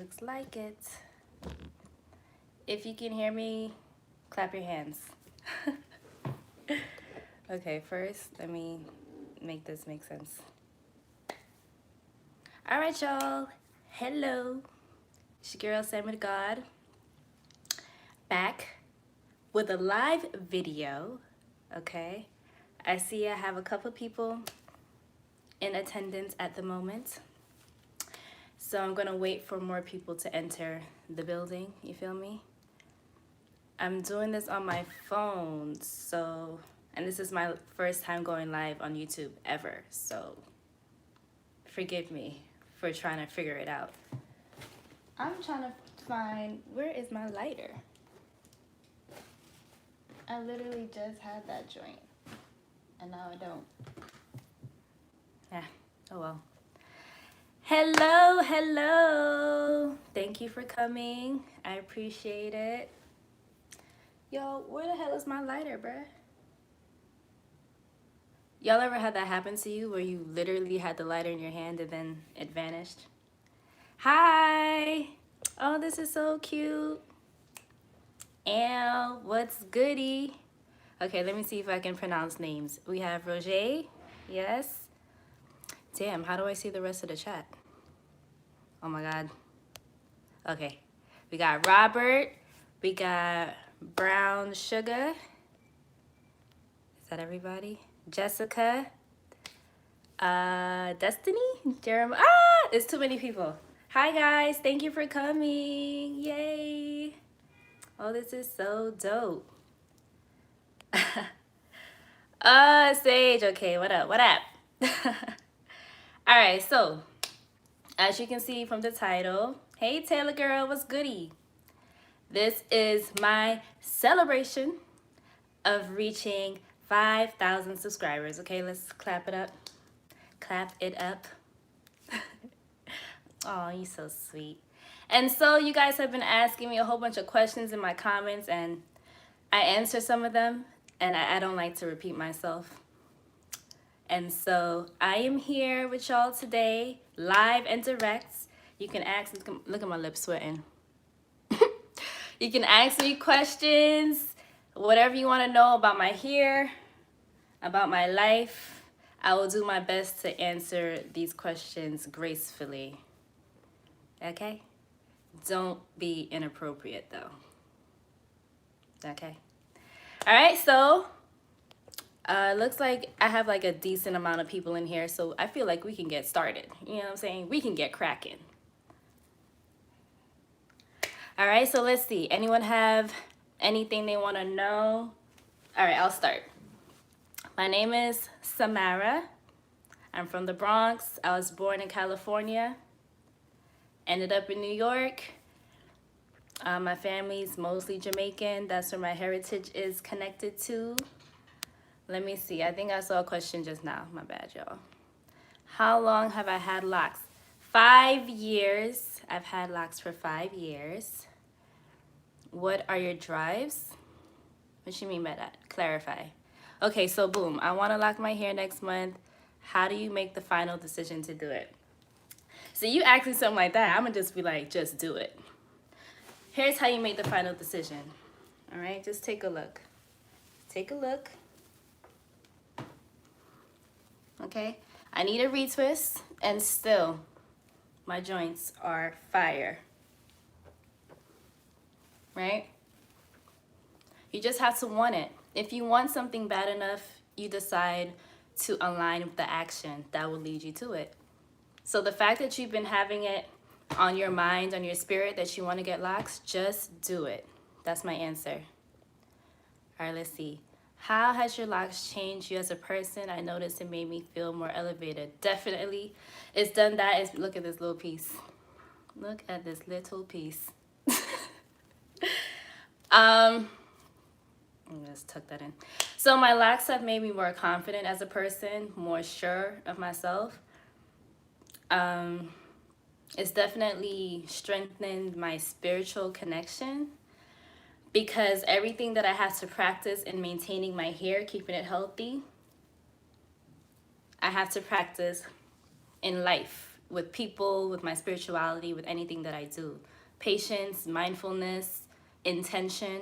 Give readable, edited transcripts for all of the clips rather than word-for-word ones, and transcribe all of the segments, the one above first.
Looks like it. If you can hear me, clap your hands. Okay, first, let me make this make sense. All right, y'all. Hello. It's your girl, Sam with God. Back with a live video, okay? I see I have a couple people in attendance at the moment. So I'm gonna wait for more people to enter the building, you feel me? I'm doing this on my phone, so, and this is my first time going live on YouTube ever, so forgive me for trying to figure it out. I'm trying to find, where is my lighter? I literally just had that joint, and now I don't. Yeah, oh well. Hello, hello. Thank you for coming. I appreciate it. Yo, where the hell is my lighter, bruh? Y'all ever had that happen to you where you literally had the lighter in your hand and then it vanished? Hi. Oh, this is so cute. Al, what's goody? Okay, let me see if I can pronounce names. We have Roger. Yes. Damn, how do I see the rest of the chat? Oh my God. Okay. We got Robert. We got Brown Sugar. Is that everybody? Jessica. Destiny? Jeremiah. Ah! It's too many people. Hi guys. Thank you for coming. Yay. Oh, this is so dope. Sage. Okay, what up? What up? All right, so as you can see from the title, hey Taylor girl, what's goody? This is my celebration of reaching 5,000 subscribers. Okay, let's clap it up. Clap it up. Oh, you're so sweet. And so you guys have been asking me a whole bunch of questions in my comments, and I answer some of them, and I don't like to repeat myself. And so I am here with y'all today, live and direct. You can ask, look at my lips sweating. You can ask me questions, whatever you want to know about my hair, about my life. I will do my best to answer these questions gracefully. Okay? Don't be inappropriate though. Okay? All right, so looks like I have like a decent amount of people in here, so I feel like we can get started. You know what I'm saying? We can get cracking. All right, so let's see. Anyone have anything they want to know? All right, I'll start. My name is Samara. I'm from the Bronx. I was born in California. Ended up in New York. My family's mostly Jamaican. That's where my heritage is connected to. Let me see. I think I saw a question just now. My bad, y'all. How long have I had locks? 5 years. I've had locks for 5 years. What are your drives? What do you mean by that? Clarify. Okay, so boom. I want to lock my hair next month. How do you make the final decision to do it? So you ask me something like that, I'm going to just be like, just do it. Here's how you make the final decision. All right, just take a look. Take a look. Okay, I need a retwist, and still, my joints are fire. Right? You just have to want it. If you want something bad enough, you decide to align with the action that will lead you to it. So the fact that you've been having it on your mind, on your spirit, that you want to get locks, just do it. That's my answer. All right, let's see. How has your locks changed you as a person? I noticed it made me feel more elevated. Definitely. It's done that. Look at this little piece. Look at this little piece. Let's tuck that in. So my locks have made me more confident as a person, more sure of myself. It's definitely strengthened my spiritual connection, because everything that I have to practice in maintaining my hair, keeping it healthy, I have to practice in life, with people, with my spirituality, with anything that I do. Patience, mindfulness, intention,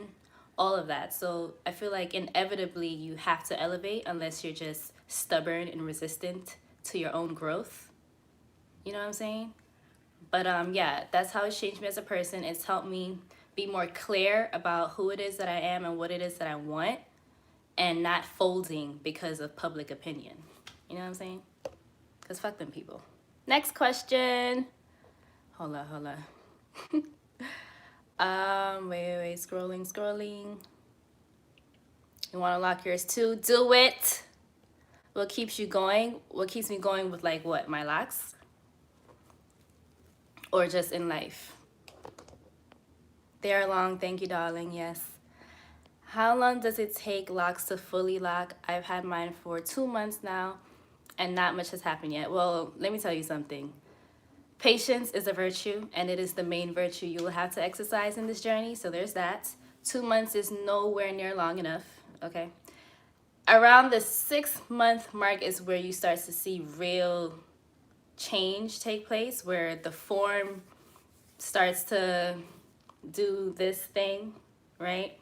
all of that. So I feel like inevitably you have to elevate unless you're just stubborn and resistant to your own growth. You know what I'm saying? But yeah, that's how it's changed me as a person. It's helped me be more clear about who it is that I am and what it is that I want, and not folding because of public opinion. You know what I'm saying? Because fuck them people. Next question. Hold on. Wait. Scrolling. You want to lock yours too? Do it. What keeps you going? What keeps me going with like what? My locks? Or just in life? They are long. Thank you, darling. Yes. How long does it take locks to fully lock? I've had mine for 2 months now, and not much has happened yet. Well, let me tell you something. Patience is a virtue, and it is the main virtue you will have to exercise in this journey. So there's that. 2 months is nowhere near long enough, okay? Around the 6-month mark is where you start to see real change take place, where the form starts to do this thing, right?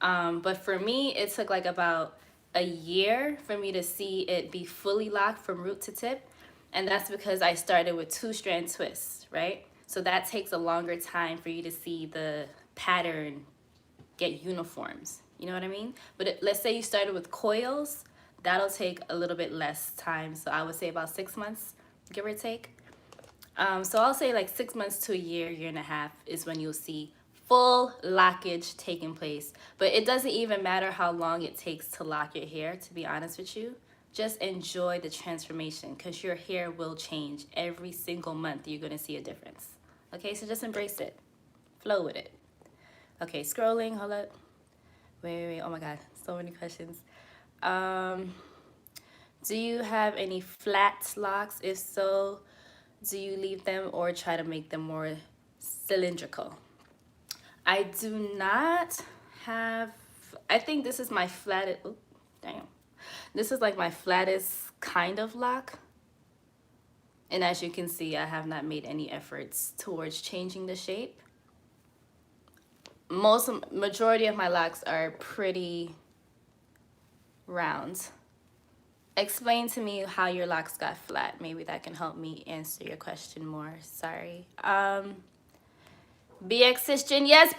But for me, it took like about a year for me to see it be fully locked from root to tip. And that's because I started with 2-strand twists, right? So that takes a longer time for you to see the pattern get uniforms. You know what I mean? But let's say you started with coils, that'll take a little bit less time. So I would say about 6 months, give or take. So I'll say like 6 months to a year and a half is when you'll see full lockage taking place. But it doesn't even matter how long it takes to lock your hair, to be honest with you. Just enjoy the transformation, because your hair will change every single month. You're going to see a difference. Okay, so just embrace it. Flow with it. Okay, scrolling. Hold up. Wait. Oh my God, so many questions. Do you have any flat locks? If so, do you leave them or try to make them more cylindrical? I do not have, I think this is my flattest, oh, damn. This is like my flattest kind of lock. And as you can see, I have not made any efforts towards changing the shape. Majority of my locks are pretty round. Explain to me how your locks got flat. Maybe that can help me answer your question more. Sorry. BX Cisgen, yes,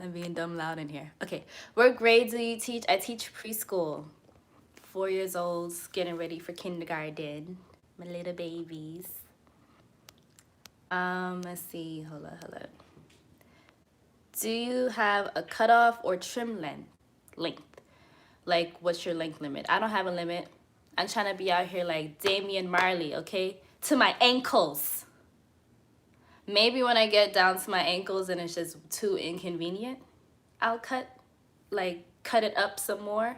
I'm being dumb loud in here. Okay, what grade do you teach? I teach preschool. 4 years old, getting ready for kindergarten. My little babies. Let's see, hold up. Do you have a cutoff or trim length? Like, what's your length limit? I don't have a limit. I'm trying to be out here like Damian Marley, okay? To my ankles. Maybe when I get down to my ankles and it's just too inconvenient, I'll cut it up some more.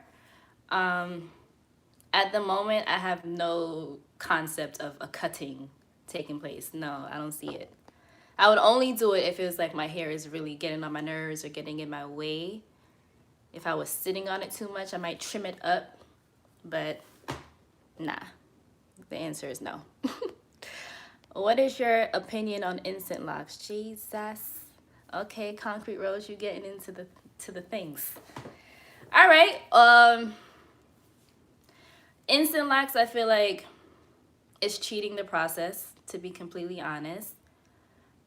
At the moment, I have no concept of a cutting taking place. No, I don't see it. I would only do it if it was like my hair is really getting on my nerves or getting in my way. If I was sitting on it too much, I might trim it up, but nah. The answer is no. What is your opinion on instant locks? Jesus. Okay, Concrete Rose, you getting into the things. All right. Instant locks, I feel like it's cheating the process, to be completely honest.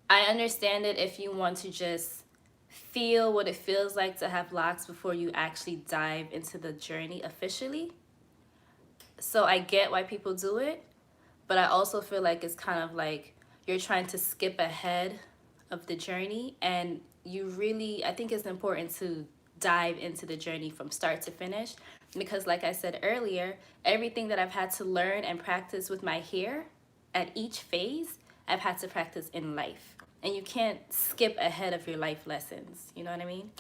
I understand it if you want to just feel what it feels like to have locks before you actually dive into the journey officially. So I get why people do it, but I also feel like it's kind of like you're trying to skip ahead of the journey, and I think it's important to dive into the journey from start to finish, because like I said earlier, everything that I've had to learn and practice with my hair at each phase, I've had to practice in life. And you can't skip ahead of your life lessons, you know what I mean?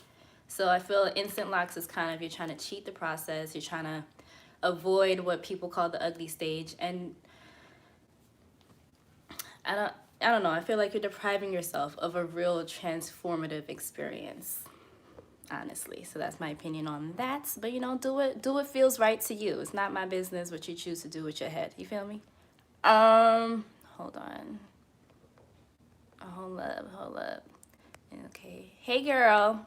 So I feel instant locks is kind of, you're trying to cheat the process, you're trying to avoid what people call the ugly stage, and I don't know, I feel like you're depriving yourself of a real transformative experience, honestly. So that's my opinion on that. But do what feels right to you. It's not my business what you choose to do with your head. You feel me? Hold on. Hold up. Okay. Hey, girl.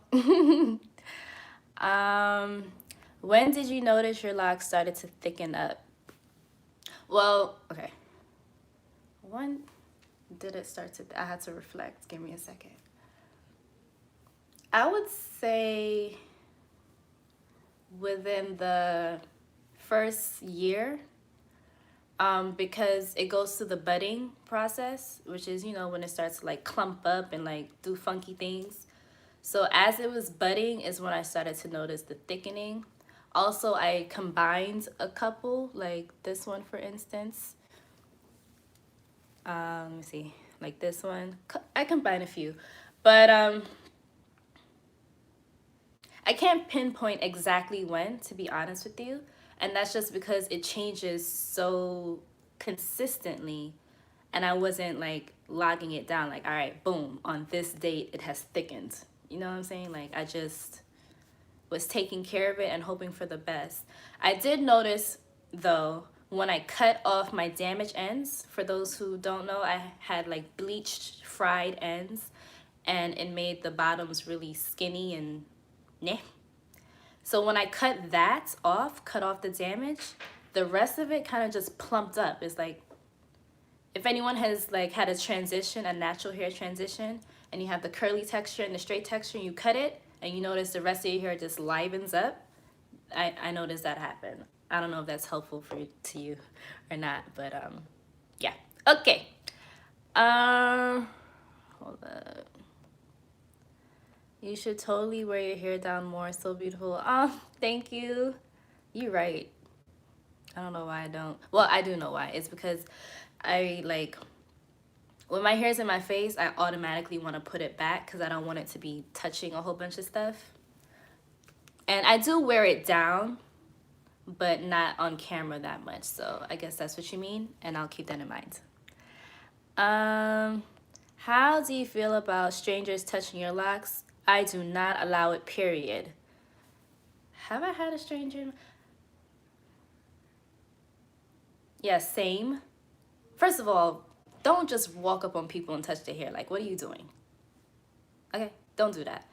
When did you notice your locks started to thicken up? Well, okay. When did it start to, I had to reflect. Give me a second. I would say within the first year, because it goes through the budding process, which is, you know, when it starts to like clump up and like do funky things. So as it was budding is when I started to notice the thickening. Also, I combined a couple, like this one, for instance. Let me see, like this one. I combined a few, but I can't pinpoint exactly when, to be honest with you. And that's just because it changes so consistently. And I wasn't like logging it down, like, all right, boom, on this date, it has thickened. You know what I'm saying? Like, I just was taking care of it and hoping for the best. I did notice, though, when I cut off my damaged ends, for those who don't know, I had like bleached, fried ends, and it made the bottoms really skinny and nah. So when I cut off the damage, the rest of it kind of just plumped up. It's like, if anyone has like had a transition, a natural hair transition, and you have the curly texture and the straight texture, and you cut it, and you notice the rest of your hair just livens up, I noticed that happen. I don't know if that's helpful to you or not, but yeah. Okay. Hold up. You should totally wear your hair down more. So beautiful. Oh, thank you. You're right. I don't know why I don't. Well, I do know why. It's because I like, when my hair's in my face, I automatically want to put it back because I don't want it to be touching a whole bunch of stuff. And I do wear it down, but not on camera that much. So I guess that's what you mean, and I'll keep that in mind. How do you feel about strangers touching your locks? I do not allow it, period. Have I had a stranger? Yeah, same. First of all, don't just walk up on people and touch their hair. Like, what are you doing? Okay, don't do that.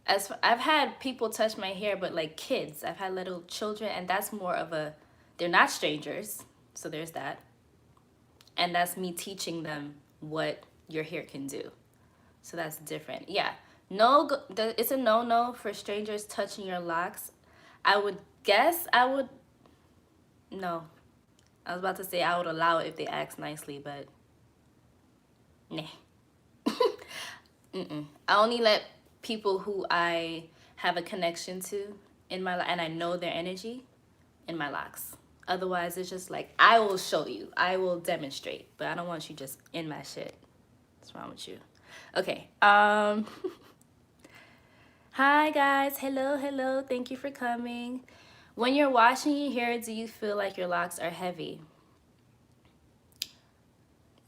I've had people touch my hair, but like kids. I've had little children, and that's more of a, they're not strangers, so there's that. And that's me teaching them what your hair can do. So that's different. Yeah, no, it's a no-no for strangers touching your locks. I would guess no. I was about to say I would allow it if they ask nicely, but nah. I only let people who I have a connection to in my life, and I know their energy, in my locks. Otherwise, it's just like, I will show you, I will demonstrate, but I don't want you just in my shit. What's wrong with you? Okay. Hi guys. Hello. Thank you for coming. When you're washing your hair, do you feel like your locks are heavy?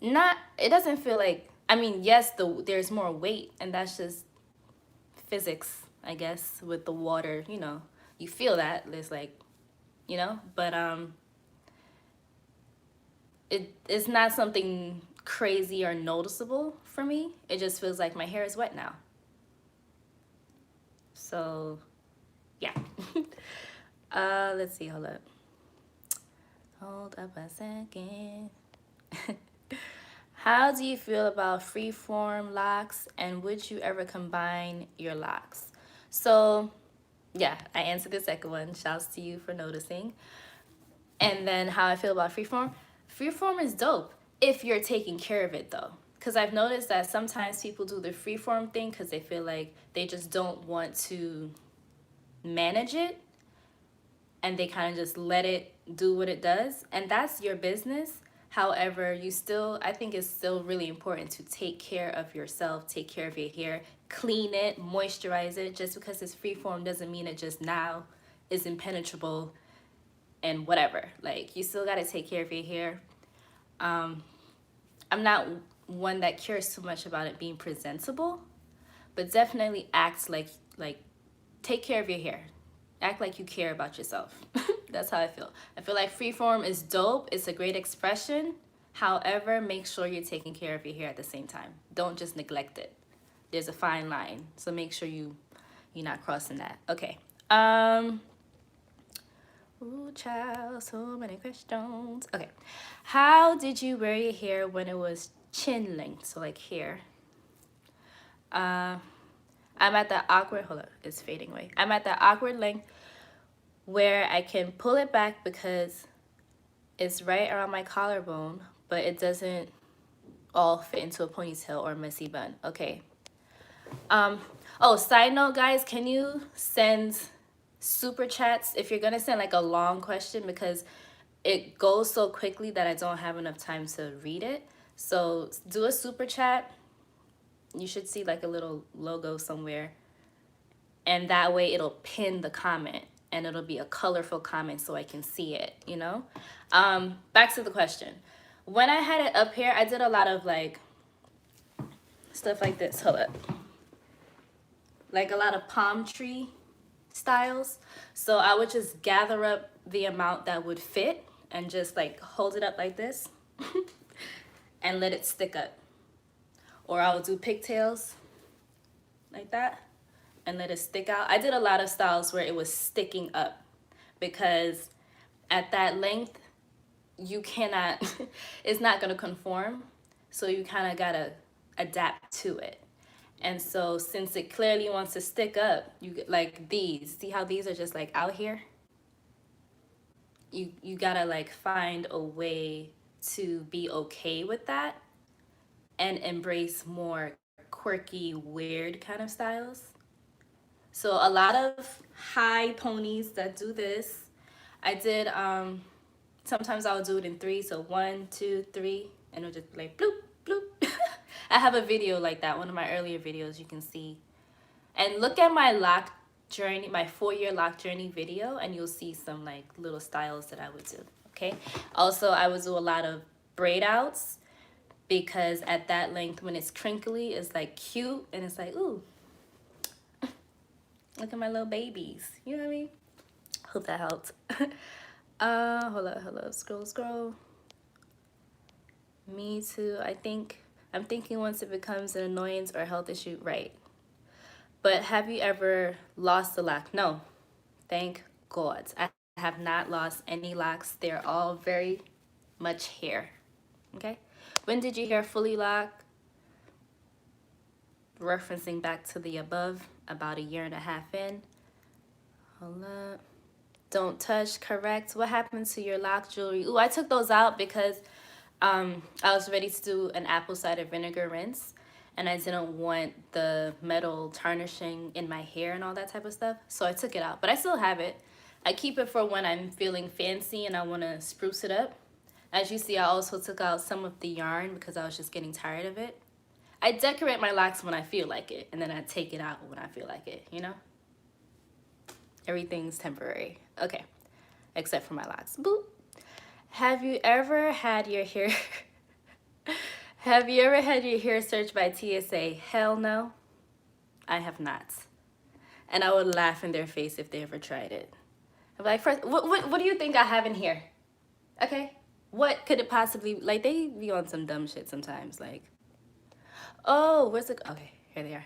Not. It doesn't feel like. I mean, yes, there's more weight, and that's just physics, I guess, with the water. You know, you feel that. There's like, you know, but it's not something crazy or noticeable for me. It just feels like my hair is wet now. So, yeah. Let's see. Hold up a second. How do you feel about freeform locks, and would you ever combine your locks? So, yeah, I answered the second one. Shouts to you for noticing. And then how I feel about freeform. Freeform is dope if you're taking care of it, though. Because I've noticed that sometimes people do the freeform thing because they feel like they just don't want to manage it, and they kind of just let it do what it does. And that's your business. However, I think it's still really important to take care of yourself, take care of your hair, clean it, moisturize it. Just because it's freeform doesn't mean it just now is impenetrable and whatever. Like, you still got to take care of your hair. I'm not one that cares too much about it being presentable, but definitely act like take care of your hair. Act like you care about yourself. That's how I feel. I feel like freeform is dope. It's a great expression, However, make sure you're taking care of your hair at the same time. Don't just neglect it. There's a fine line, so make sure you're not crossing that. Okay. Ooh, child, so many questions. Okay. How did you wear your hair when it was chin length? So like here. I'm at that awkward, hold up, it's fading away. I'm at that awkward length where I can pull it back because it's right around my collarbone, but it doesn't all fit into a ponytail or a messy bun. Okay. Oh, side note, guys, can you send super chats if you're gonna send like a long question, because it goes so quickly that I don't have enough time to read it. So do a super chat. You should see like a little logo somewhere, and that way it'll pin the comment and it'll be a colorful comment so I can see it, you know? Back to the question. When I had it up here, I did a lot of like stuff like this. Hold up. Like a lot of palm tree styles. So I would just gather up the amount that would fit and just like hold it up like this and let it stick up. Or I would do pigtails like that and let it stick out. I did a lot of styles where it was sticking up because at that length, you cannot, it's not gonna conform. So you kind of gotta adapt to it. And so since it clearly wants to stick up, you get like these. See how these are just like out here? You gotta like find a way to be okay with that and embrace more quirky, weird kind of styles. So a lot of high ponies that do this. I did, sometimes I would do it in 3. So 1, 2, 3, and it'll just be like bloop, bloop. I have a video like that, one of my earlier videos you can see. And look at my lock journey, my 4-year lock journey video, and you'll see some like little styles that I would do, okay? Also, I would do a lot of braid outs because at that length, when it's crinkly, it's like cute and it's like, ooh, look at my little babies. You know what I mean? Hope that helped. Hold up, scroll. Me too. I'm thinking once it becomes an annoyance or a health issue, right? But have you ever lost a lock? No, thank God. I have not lost any locks. They're all very much hair, okay? When did your hair fully lock? Referencing back to the above, about 1.5 years in. Hold up. Don't touch, correct. What happened to your lock jewelry? Ooh, I took those out because I was ready to do an apple cider vinegar rinse, and I didn't want the metal tarnishing in my hair and all that type of stuff, so I took it out. But I still have it. I keep it for when I'm feeling fancy and I want to spruce it up. As you see, I also took out some of the yarn because I was just getting tired of it. I decorate my locks when I feel like it, and then I take it out when I feel like it, you know? Everything's temporary. Okay, except for my locks. Boop. Have you ever had your hair searched by TSA? Hell no. I have not. And I would laugh in their face if they ever tried it. I'm like, first, what do you think I have in here? Okay? What could it possibly, like, they be on some dumb shit sometimes, like, oh, where's the, okay, here they are.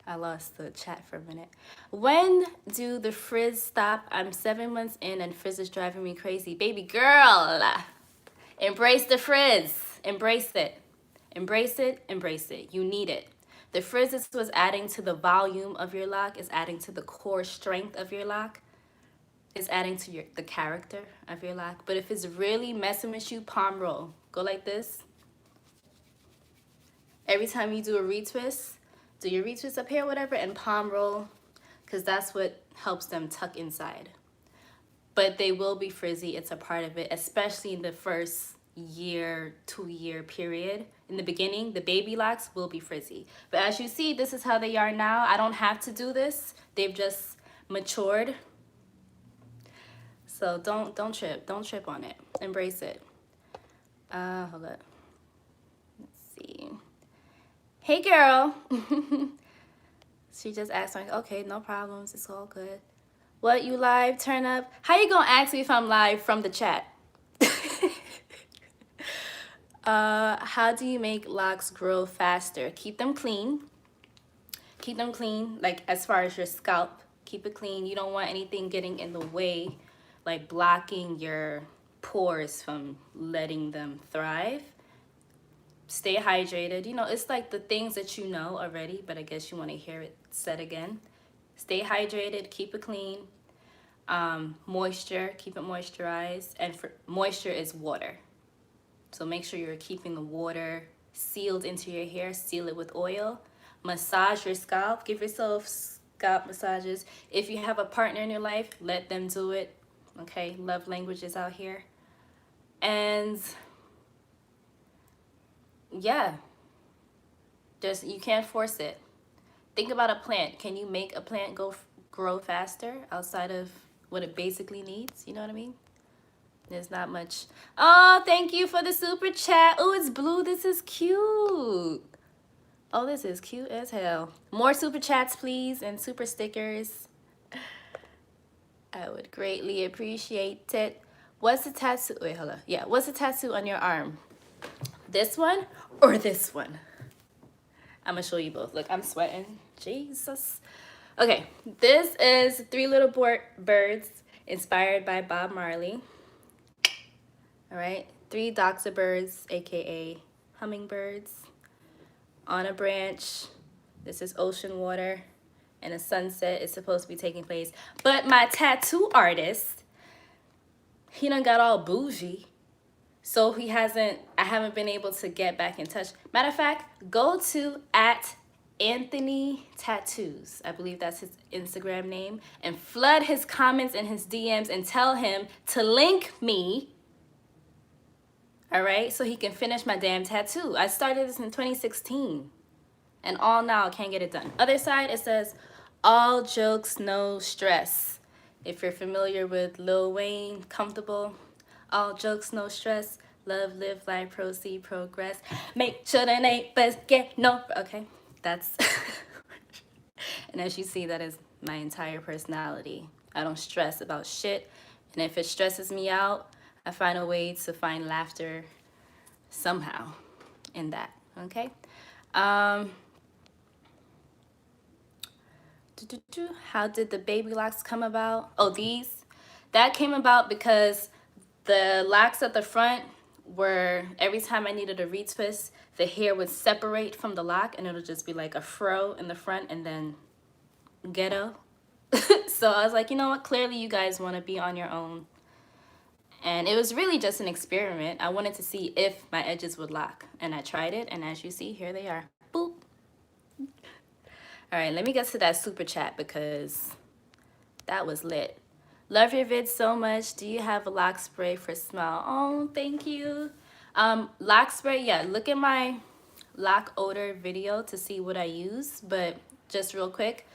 I lost the chat for a minute. When do the frizz stop? I'm 7 months in and frizz is driving me crazy. Baby girl, embrace the frizz. Embrace it. Embrace it, embrace it. You need it. The frizz is what's adding to the volume of your lock, is adding to the core strength of your lock, is adding to the character of your lock. But if it's really messing with you, palm roll. Go like this. Every time you do a retwist, do your retwist up here, whatever, and palm roll, because that's what helps them tuck inside. But they will be frizzy. It's a part of it, especially in the first year, 2-year period. In the beginning, the baby locks will be frizzy. But as you see, this is how they are now. I don't have to do this. They've just matured. So don't trip. Don't trip on it. Embrace it. Hold up. Let's see. Hey, girl. She just asked me, okay, no problems. It's all good. What, you live? Turn up. How you gonna ask me if I'm live from the chat? How do you make locks grow faster? Keep them clean. Keep them clean, like as far as your scalp. Keep it clean. You don't want anything getting in the way, like blocking your pores from letting them thrive. Stay hydrated. You know, it's like the things that you know already, but I guess you want to hear it said again. Stay hydrated, keep it clean. Moisture, keep it moisturized. And for moisture is water. So make sure you're keeping the water sealed into your hair. Seal it with oil. Massage your scalp. Give yourself scalp massages. If you have a partner in your life, let them do it. Okay, love languages out here. And yeah, just you can't force it. Think about a plant. Can you make a plant grow faster outside of what it basically needs? You know what I mean? There's not much. Oh, thank you for the super chat. Oh, it's blue. This is cute. Oh, this is cute as hell. More super chats, please, and super stickers. I would greatly appreciate it. What's the tattoo? Wait, hold on. Yeah, what's the tattoo on your arm? This one or this one? I'm gonna show you both. Look, I'm sweating. Jesus. Okay, this is Three Little Birds inspired by Bob Marley. All right, 3 doxa birds, aka hummingbirds, on a branch. This is ocean water, and a sunset is supposed to be taking place. But my tattoo artist, he done got all bougie. So I haven't been able to get back in touch. Matter of fact, go to @Anthony Tattoos. I believe that's his Instagram name. And flood his comments and his DMs and tell him to link me. All right, so he can finish my damn tattoo. I started this in 2016. And all now, I can't get it done. Other side, it says, all jokes, no stress. If you're familiar with Lil Wayne, Comfortable. All jokes, no stress. Love, live, life, proceed, progress. Make sure the neighbors get no. Okay, that's. And as you see, that is my entire personality. I don't stress about shit. And if it stresses me out, I find a way to find laughter somehow in that. Okay. How did the baby locks come about? Oh, that came about because the locks at the front were, every time I needed a retwist, the hair would separate from the lock and it'll just be like a fro in the front and then ghetto. So I was like, you know what? Clearly you guys want to be on your own. And it was really just an experiment. I wanted to see if my edges would lock. And I tried it. And as you see, here they are. Boop. All right, let me get to that super chat because that was lit. Love your vids so much. Do you have a lock spray for smell? Oh, thank you. Lock spray, yeah, look at my lock odor video to see what I use. But just real quick,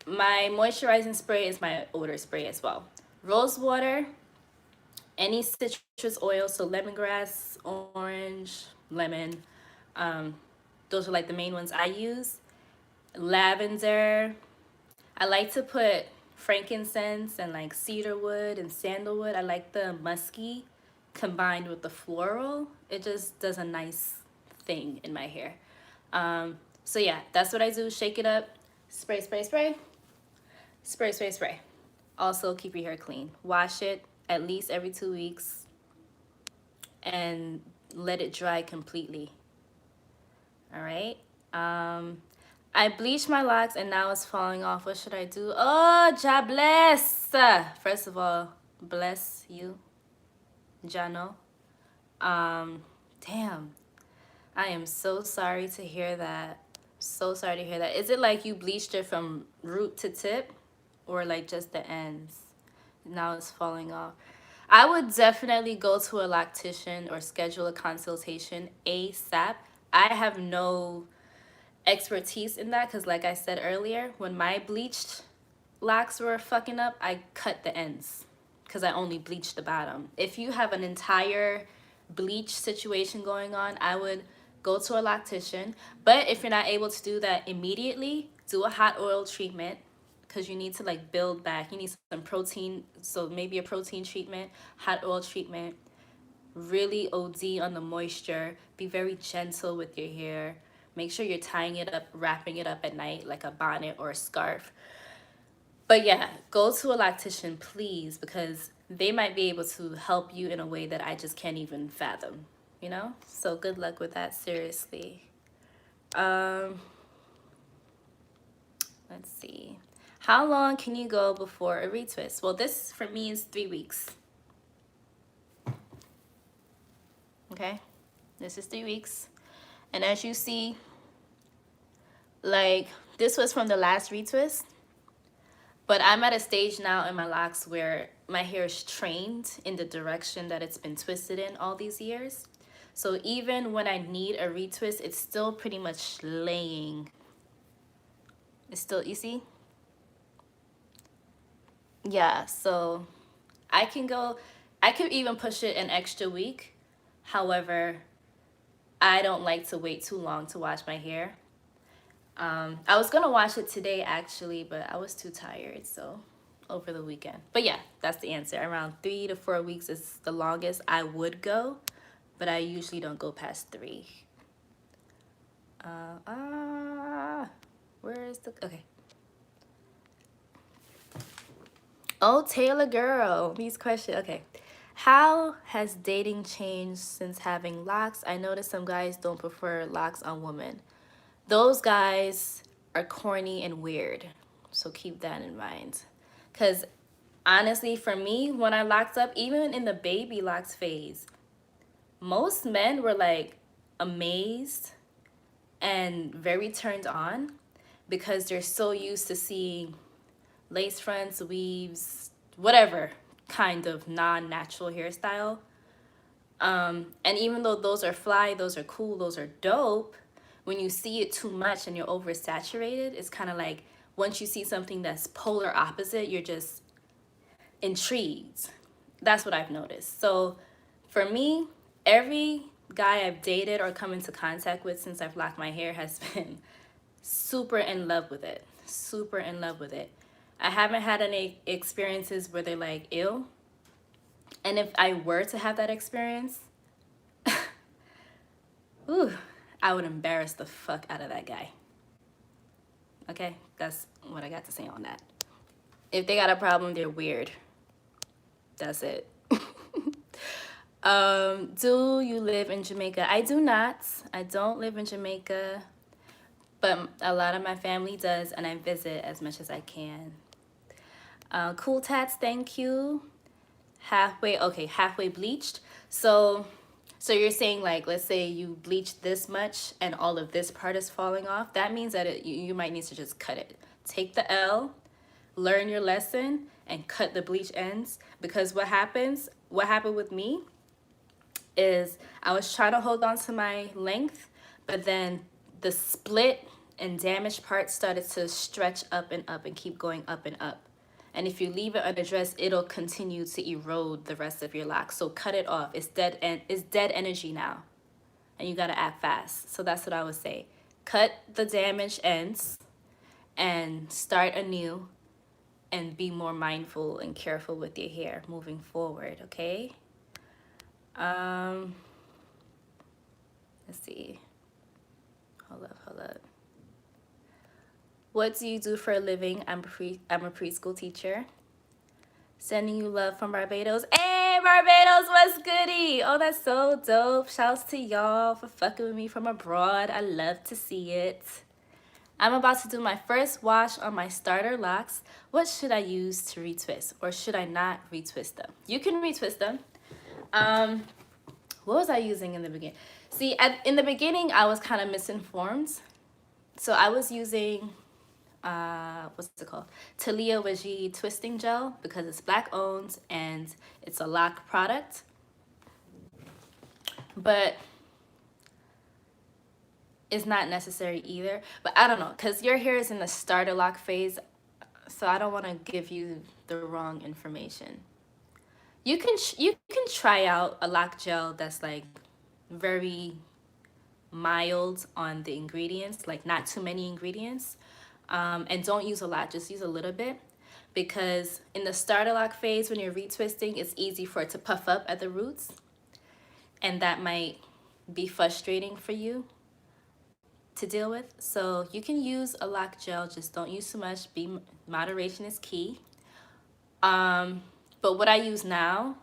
my moisturizing spray is my odor spray as well. Rose water, any citrus oil, so lemongrass, orange, lemon. Those are like the main ones I use. Lavender. I like to put frankincense and like cedarwood and sandalwood. I like the musky combined with the floral. It just does a nice thing in my hair. So yeah, that's what I do. Shake it up, spray, spray, spray, spray, spray, spray. Also keep your hair clean. Wash it at least every 2 weeks and let it dry completely. All right. I bleached my locks and now it's falling off. What should I do? Oh, Ja bless. First of all, bless you, Jano. Damn. I am so sorry to hear that. So sorry to hear that. Is it like you bleached it from root to tip or like just the ends? Now it's falling off. I would definitely go to a loctician or schedule a consultation ASAP. I have no expertise in that because like I said earlier, when my bleached locks were fucking up, I cut the ends because I only bleached the bottom. If you have an entire bleach situation going on, I would go to a loctician. But if you're not able to do that immediately, do a hot oil treatment because you need to like build back. You need some protein, so maybe a protein treatment, hot oil treatment, really OD on the moisture. Be very gentle with your hair. Make sure you're tying it up, wrapping it up at night like a bonnet or a scarf. But yeah, go to a loctician, please, because they might be able to help you in a way that I just can't even fathom, you know? So good luck with that, seriously. Let's see. How long can you go before a retwist? Well, this for me is 3 weeks. Okay? This is 3 weeks. And as you see, like, this was from the last retwist. But I'm at a stage now in my locks where my hair is trained in the direction that it's been twisted in all these years. So even when I need a retwist, it's still pretty much laying. It's still, you see? Yeah, so I could even push it an extra week. However, I don't like to wait too long to wash my hair. I was gonna wash it today actually, but I was too tired, so over the weekend. But yeah, that's the answer. Around 3 to 4 weeks is the longest I would go, but I usually don't go past 3. Where is the, okay. Oh, Taylor girl, these questions, okay. How has dating changed since having locks? I noticed some guys don't prefer locks on women. Those guys are corny and weird. So keep that in mind. Because honestly, for me, when I locked up, even in the baby locks phase, most men were like amazed and very turned on because they're so used to seeing lace fronts, weaves, whatever kind of non-natural hairstyle. And even though those are fly, those are cool, those are dope, when you see it too much and you're oversaturated, it's kind of like once you see something that's polar opposite, you're just intrigued. That's what I've noticed. So for me, every guy I've dated or come into contact with since I've locked my hair has been super in love with it. Super in love with it. I haven't had any experiences where they're like, ew. And if I were to have that experience, ooh, I would embarrass the fuck out of that guy. Okay, that's what I got to say on that. If they got a problem, they're weird. That's it. Do you live in Jamaica? I do not. I don't live in Jamaica, but a lot of my family does, and I visit as much as I can. Cool tats, thank you. Halfway, okay, halfway bleached. So you're saying, like, let's say you bleach this much and all of this part is falling off. That means that you might need to just cut it. Take the L, learn your lesson, and cut the bleach ends. Because what happened with me is I was trying to hold on to my length, but then the split and damaged parts started to stretch up and keep going up and up. And if you leave it unaddressed, it'll continue to erode the rest of your locks. So cut it off. It's dead, and it's dead energy now. And you gotta act fast. So that's what I would say. Cut the damaged ends and start anew and be more mindful and careful with your hair moving forward, okay? Let's see. Hold up. What do you do for a living? I'm a preschool teacher. Sending you love from Barbados. Hey, Barbados, what's goody? Oh, that's so dope. Shouts to y'all for fucking with me from abroad. I love to see it. I'm about to do my first wash on my starter locks. What should I use to retwist, or should I not retwist them? You can retwist them. What was I using in the beginning? See, in the beginning, I was kind of misinformed. So I was using, what's it called? Talia Wajid twisting gel because it's black owned and it's a lock product. But it's not necessary either. But I don't know, because your hair is in the starter lock phase, so I don't want to give you the wrong information. You can try out a lock gel that's like very mild on the ingredients, like not too many ingredients, and don't use a lot, just use a little bit, because in the starter lock phase when you're retwisting, it's easy for it to puff up at the roots. and that might be frustrating for you to deal with. So you can use a lock gel, just don't use too much. Moderation is key. But what I use now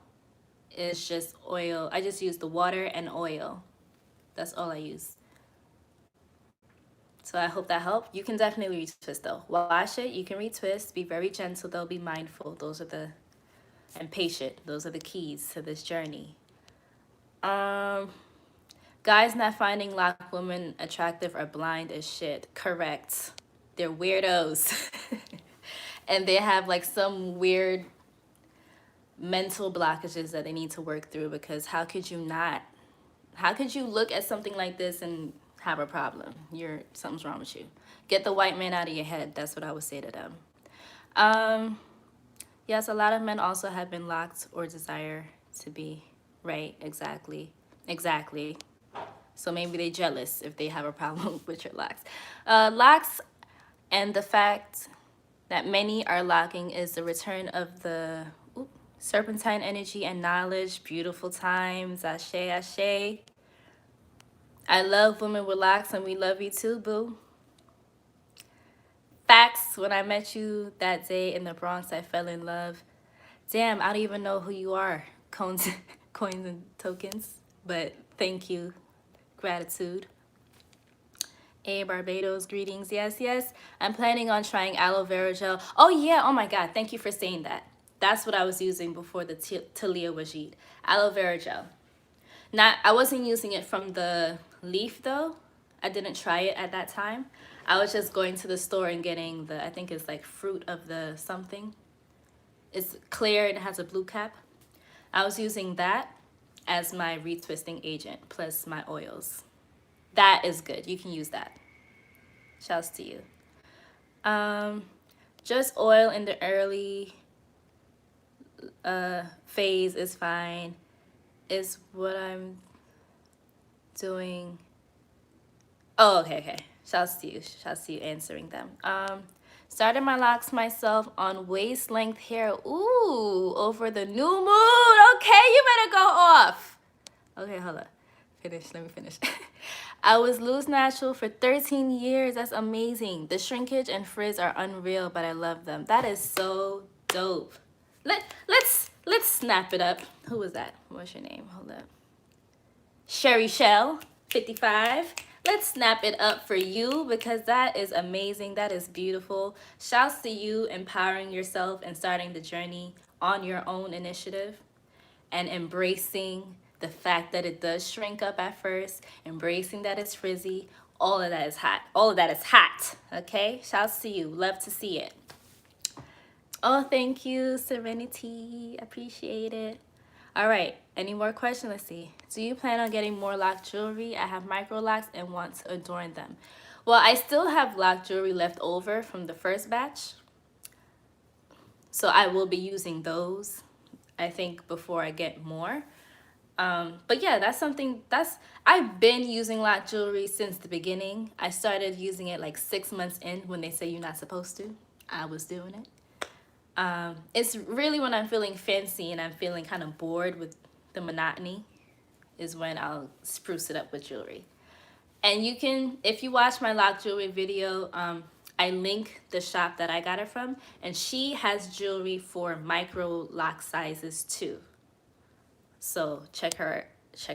is just oil. I just use the water and oil. That's all I use. So I hope that helped. You can definitely retwist though. Wash it, you can retwist, be very gentle though, be mindful. And patient. Those are the keys to this journey. Guys not finding lock women attractive or blind as shit. Correct. They're weirdos. And they have like some weird mental blockages that they need to work through, because how could you look at something like this and have a problem? Something's wrong with you. Get the white man out of your head. That's what I would say to them. Yes, a lot of men also have been locked or desire to be. Right, exactly. So maybe they're jealous if they have a problem with your locks. Locks, and the fact that many are locking, is the return of the serpentine energy and knowledge. Beautiful times. Ashe, ashe. I love women with locks, and we love you too, boo. Facts. When I met you that day in the Bronx, I fell in love. Damn, I don't even know who you are. Coins and tokens. But thank you. Gratitude. Hey, Barbados, greetings. Yes. I'm planning on trying aloe vera gel. Oh, yeah. Oh, my God. Thank you for saying that. That's what I was using before the Talia Wajid. Aloe vera gel. I wasn't using it from the leaf, though. I didn't try it at that time. I was just going to the store and getting I think it's like fruit of the something. It's clear and it has a blue cap. I was using that as my retwisting agent, plus my oils. That is good. You can use that. Shouts to you. Just oil in the early phase is fine. Is what I'm doing. Oh, okay. Shouts to you answering them. Started my locks myself on waist length hair. Ooh, over the new moon. Okay, you better go off. Okay, hold up. Let me finish. I was loose natural for 13 years. That's amazing. The shrinkage and frizz are unreal, but I love them. That is so dope. Let's snap it up. Who was that? What's your name? Hold up. Sherry Shell, 55. Let's snap it up for you, because that is amazing. That is beautiful. Shouts to you empowering yourself and starting the journey on your own initiative and embracing the fact that it does shrink up at first, embracing that it's frizzy. All of that is hot. Okay? Shouts to you. Love to see it. Oh, thank you, Serenity. Appreciate it. All right, any more questions? Let's see. Do you plan on getting more lock jewelry? I have micro locks and want to adorn them. Well, I still have lock jewelry left over from the first batch, so I will be using those, I think, before I get more. But yeah, I've been using lock jewelry since the beginning. I started using it like 6 months in, when they say you're not supposed to. I was doing it. It's really when I'm feeling fancy and I'm feeling kind of bored with the monotony, is when I'll spruce it up with jewelry. And you can, if you watch my lock jewelry video, I link the shop that I got it from, and she has jewelry for micro lock sizes too. So check her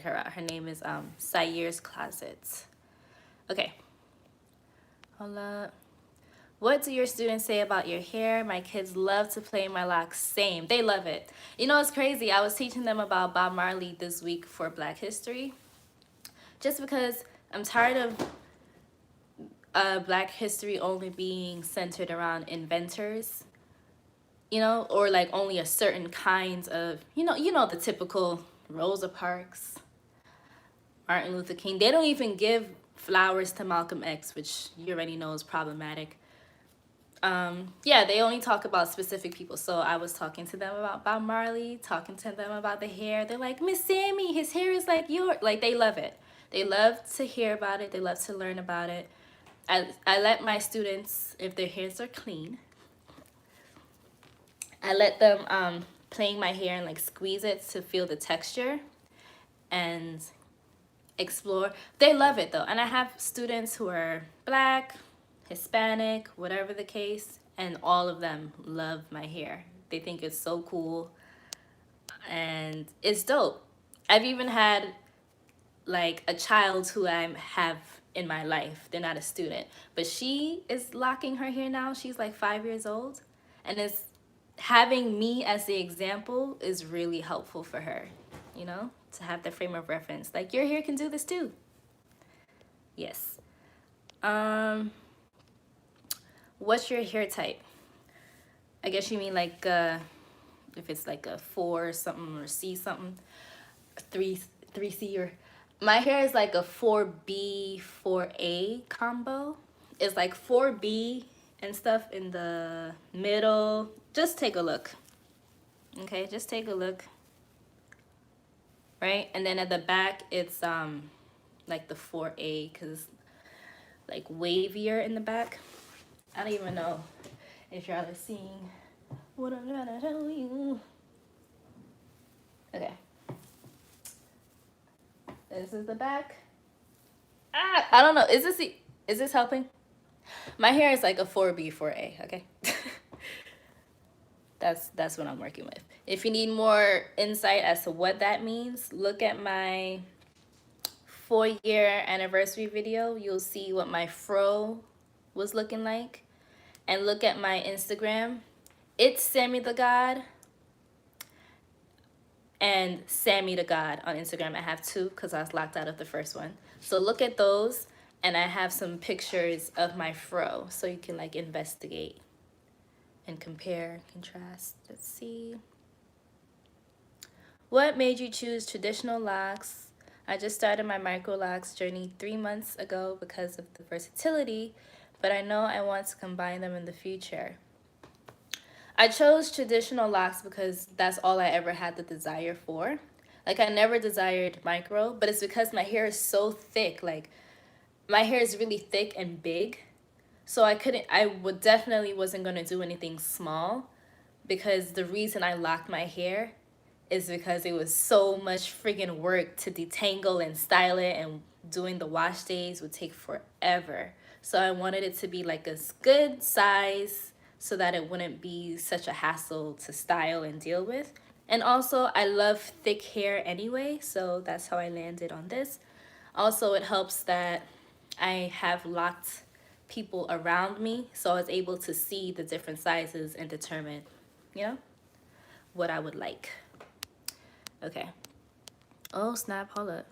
out. Her name is Sayeer's Closet. Okay. Hold up. What do your students say about your hair? My kids love to play my locks. Same. They love it. You know, it's crazy. I was teaching them about Bob Marley this week for Black History, just because I'm tired of Black history only being centered around inventors, you know, or like only a certain kind of, you know, the typical Rosa Parks, Martin Luther King. They don't even give flowers to Malcolm X, which you already know is problematic. Yeah, they only talk about specific people. So I was talking to them about Bob Marley, talking to them about the hair. They're like, Miss Sammy, his hair is like yours. Like, they love it. They love to hear about it. They love to learn about it. I let my students, if their hairs are clean, I let them playing my hair and like squeeze it to feel the texture. and explore. They love it though. And I have students who are Black, Hispanic, whatever the case, and all of them love my hair. They think it's so cool and it's dope. I've even had like a child who I have in my life. They're not a student, but she is locking her hair now. She's like 5 years old, and it's having me as the example is really helpful for her, you know, to have the frame of reference. Like, your hair can do this too. Yes. What's your hair type? I guess you mean like if it's like a 4 something or C something, 3C or my hair is like a 4B 4A combo. It's like 4B and stuff in the middle. Just take a look. Okay, just take a look. Right? And then at the back it's like the 4A because it's like wavier in the back. I don't even know if y'all are seeing what I'm trying to tell you. Okay. This is the back. I don't know. Is this helping? My hair is like a 4B 4A, okay? That's what I'm working with. If you need more insight as to what that means, look at my 4-year anniversary video. You'll see what my fro was looking like. And look at my Instagram. It's Sammy the God and Sammy the God on Instagram. I have 2 because I was locked out of the first one. So look at those, and I have some pictures of my fro so you can like investigate and compare, contrast. Let's see. What made you choose traditional locks? I just started my micro locks journey 3 months ago because of the versatility, but I know I want to combine them in the future. I chose traditional locks because that's all I ever had the desire for. Like, I never desired micro, but it's because my hair is so thick. Like, my hair is really thick and big. So I would definitely wasn't going to do anything small, because the reason I locked my hair is because it was so much friggin' work to detangle and style it, and doing the wash days would take forever. So I wanted it to be like a good size so that it wouldn't be such a hassle to style and deal with. And also, I love thick hair anyway, so that's how I landed on this. Also, it helps that I have locked people around me, so I was able to see the different sizes and determine, you know, what I would like. Okay. Oh, snap. Hold up.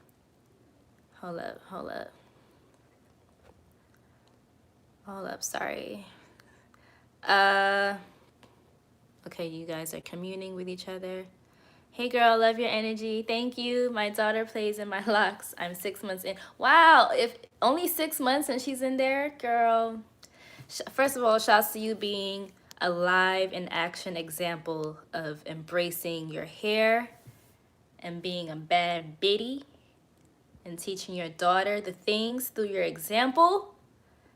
Hold up. Hold up. Hold up. Sorry. Okay, you guys are communing with each other. Hey girl, love your energy. Thank you. My daughter plays in my locks. I'm 6 months in. Wow, if only 6 months and she's in there, girl. First of all, shouts to you being a live in action example of embracing your hair and being a bad biddy and teaching your daughter the things through your example.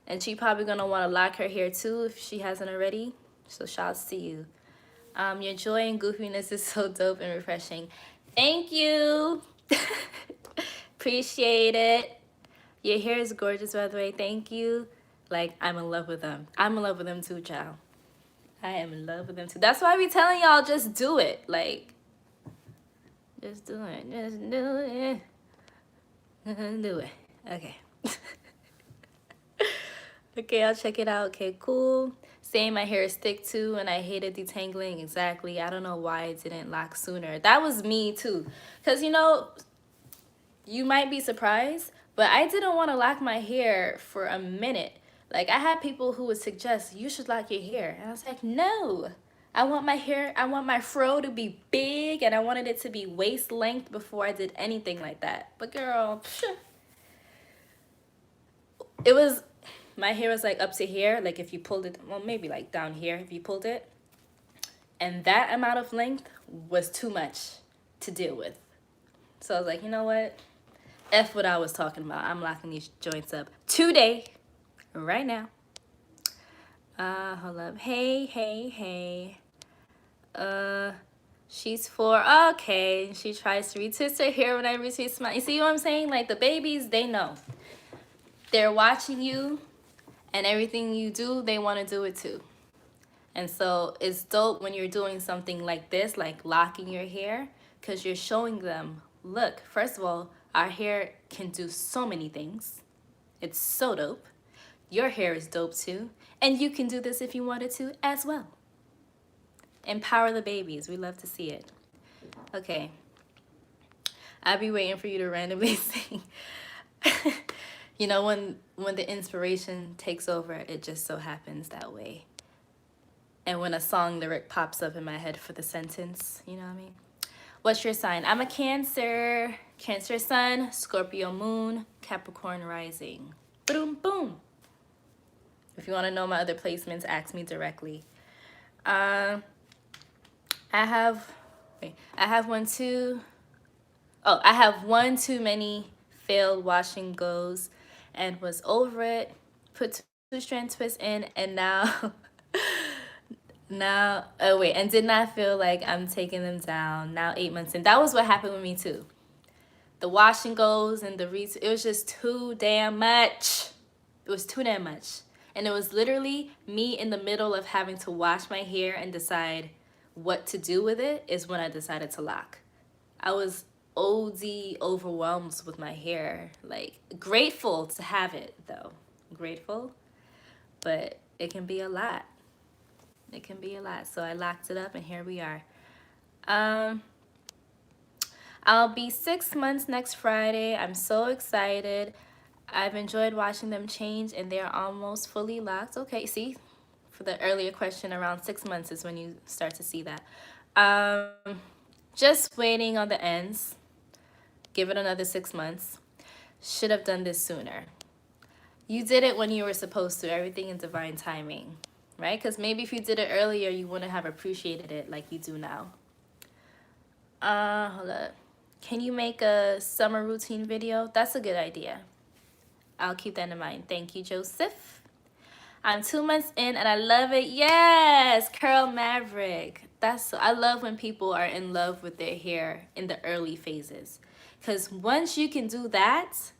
And she probably gonna want to lock her hair too if she hasn't already. So shouts to you. Your joy and goofiness is so dope and refreshing. Thank you. Appreciate it. Your hair is gorgeous, by the way. Thank you. Like, I'm in love with them. I'm in love with them too, child. I am in love with them too. That's why I be telling y'all, just do it. Like, just do it. Just do it. Do it. Okay. Okay, I'll check it out. Okay, cool. Saying my hair is thick too and I hated detangling. Exactly. I don't know why it didn't lock sooner. That was me too. Because, you know, you might be surprised, but I didn't want to lock my hair for a minute. Like, I had people who would suggest, you should lock your hair. And I was like, no. I want my hair, I want my fro to be big, and I wanted it to be waist length before I did anything like that. But girl, it was... My hair was like up to here, like if you pulled it, well, maybe like down here if you pulled it. And that amount of length was too much to deal with. So I was like, you know what? F what I was talking about. I'm locking these joints up today, right now. Hold up. Hey. She's 4. Okay. She tries to retwist her hair whenever she smiles. You see what I'm saying? Like, the babies, they know. They're watching you, and everything you do, they want to do it too. And so it's dope when you're doing something like this, like locking your hair, because you're showing them, look, first of all, our hair can do so many things. It's so dope. Your hair is dope too. And you can do this if you wanted to as well. Empower the babies. We love to see it. Okay. I'll be waiting for you to randomly sing. You know, when the inspiration takes over, it just so happens that way. And when a song lyric pops up in my head for the sentence, you know what I mean? What's your sign? I'm a Cancer. Cancer sun, Scorpio moon, Capricorn rising. Boom, boom. If you want to know my other placements, ask me directly. I have one too many failed wash and goes and was over it, put 2-strand twists in, and now and did not feel like I'm taking them down. Now 8 months in. That was what happened with me too. The wash and goes and it was just too damn much. It was too damn much. And it was literally me in the middle of having to wash my hair and decide what to do with it is when I decided to lock. I was OD overwhelmed with my hair. Like, grateful to have it though. Grateful. But it can be a lot. It can be a lot. So I locked it up and here we are. I'll be 6 months next Friday. I'm so excited. I've enjoyed watching them change and they're almost fully locked. Okay, see, for the earlier question, around 6 months is when you start to see that. Just waiting on the ends. Give it another 6 months. Should have done this sooner. You did it when you were supposed to. Everything in divine timing, right? Because maybe if you did it earlier, you wouldn't have appreciated it like you do now. Hold up. Can you make a summer routine video? That's a good idea. I'll keep that in mind. Thank you, Joseph. I'm 2 months in and I love it. Yes, Curl Maverick. I love when people are in love with their hair in the early phases. Because once you can do that,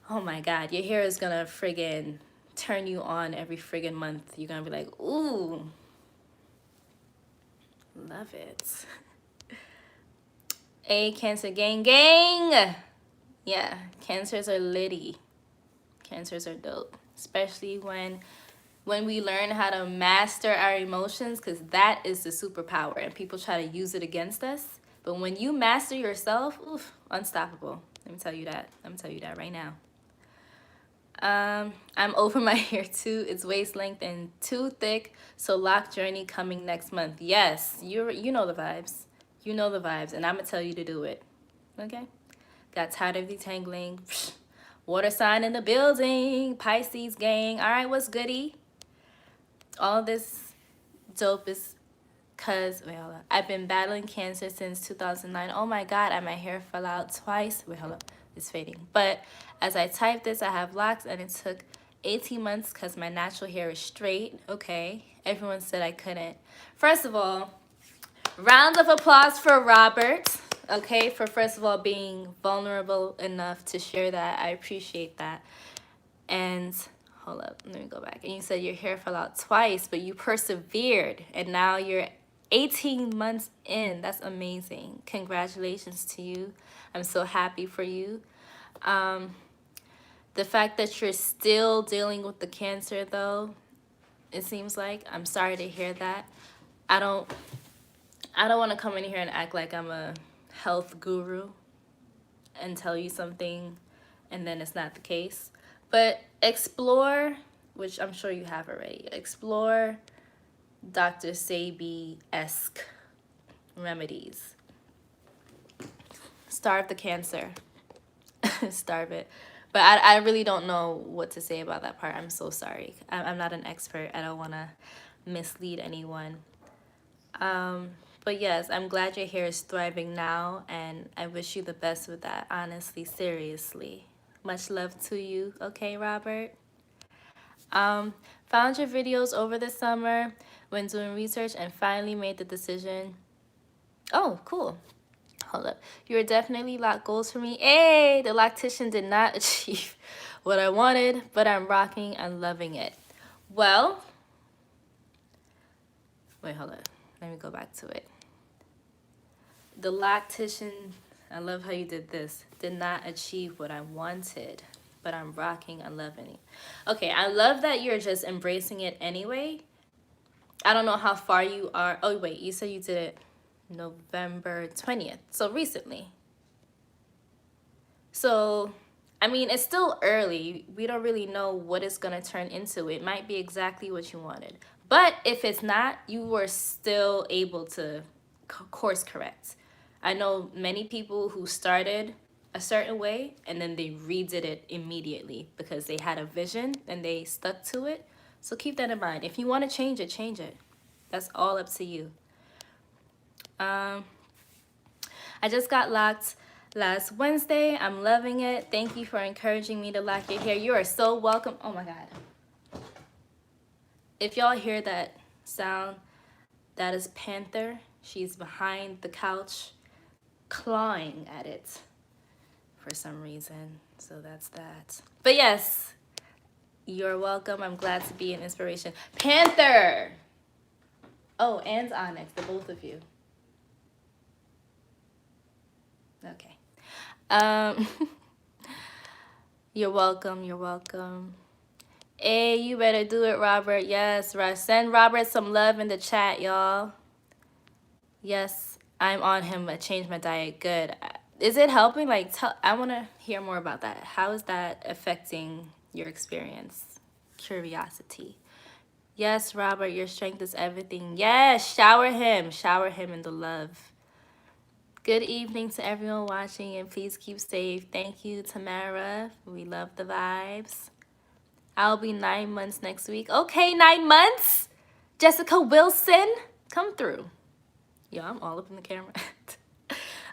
oh my God, your hair is gonna friggin' turn you on every friggin' month. You're gonna be like, ooh, love it. A Cancer gang gang. Yeah, Cancers are litty. Cancers are dope, especially when we learn how to master our emotions, because that is the superpower and people try to use it against us. But when you master yourself, oof, unstoppable. Let me tell you that. I'm gonna tell you that right now. I'm over my hair too. It's waist length and too thick. So lock journey coming next month. Yes, you know the vibes. You know the vibes, and I'm gonna tell you to do it. Okay? Got tired of detangling. Water sign in the building. Pisces gang. All right, what's goody? All this dope is because, wait, hold up. I've been battling cancer since 2009. Oh my God, and my hair fell out twice. Wait, hold up. It's fading. But as I type this, I have locks, and it took 18 months because my natural hair is straight. Okay. Everyone said I couldn't. First of all, round of applause for Robert, okay, for first of all being vulnerable enough to share that. I appreciate that. And hold up, let me go back. And you said your hair fell out twice, but you persevered, and now you're 18 months in. That's amazing. Congratulations to you. I'm so happy for you. The fact that you're still dealing with the cancer, though, it seems like, I'm sorry to hear that. I don't want to come in here and act like I'm a health guru and tell you something and then it's not the case. But explore, which I'm sure you have already, explore Dr. Sebi-esque remedies. Starve the cancer. Starve it. But I really don't know what to say about that part. I'm so sorry. I'm not an expert. I don't want to mislead anyone. But yes, I'm glad your hair is thriving now, and I wish you the best with that, honestly, seriously. Much love to you, okay, Robert? Found your videos over the summer when doing research and finally made the decision Oh, cool. Hold up. You are definitely locked goals for me. Hey, the loctician did not achieve what I wanted, but I'm rocking and loving it. Well, wait, hold up. Let me go back to it. The loctician, I love how you did this, did not achieve what I wanted, but I'm rocking and loving it. Okay, I love that you're just embracing it anyway. I don't know how far you are. Oh, wait, you said you did it November 20th, so recently. So, I mean, it's still early. We don't really know what it's going to turn into. It might be exactly what you wanted. But if it's not, you were still able to course correct. I know many people who started a certain way and then they redid it immediately because they had a vision and they stuck to it. So keep that in mind. If you want to change it, change it. That's all up to you. I just got locked last Wednesday. I'm loving it. Thank you for encouraging me to lock your hair. You are so welcome. Oh my God. If y'all hear that sound, that is Panther. She's behind the couch clawing at it for some reason. So that's that. But yes, you're welcome. I'm glad to be an inspiration. Panther! Oh, and Onyx, the both of you. Okay. You're welcome. You're welcome. Hey, you better do it, Robert. Yes, right. Send Robert some love in the chat, y'all. Yes, I'm on him. I changed my diet. Good. Is it helping? Like, I want to hear more about that. How is that affecting your experience? Curiosity. Yes, Robert, your strength is everything. Yes, shower him. Shower him in the love. Good evening to everyone watching, and please keep safe. Thank you, Tamara. We love the vibes. I'll be 9 months next week. Okay, 9 months. Jessica Wilson, come through. Yo, I'm all up in the camera.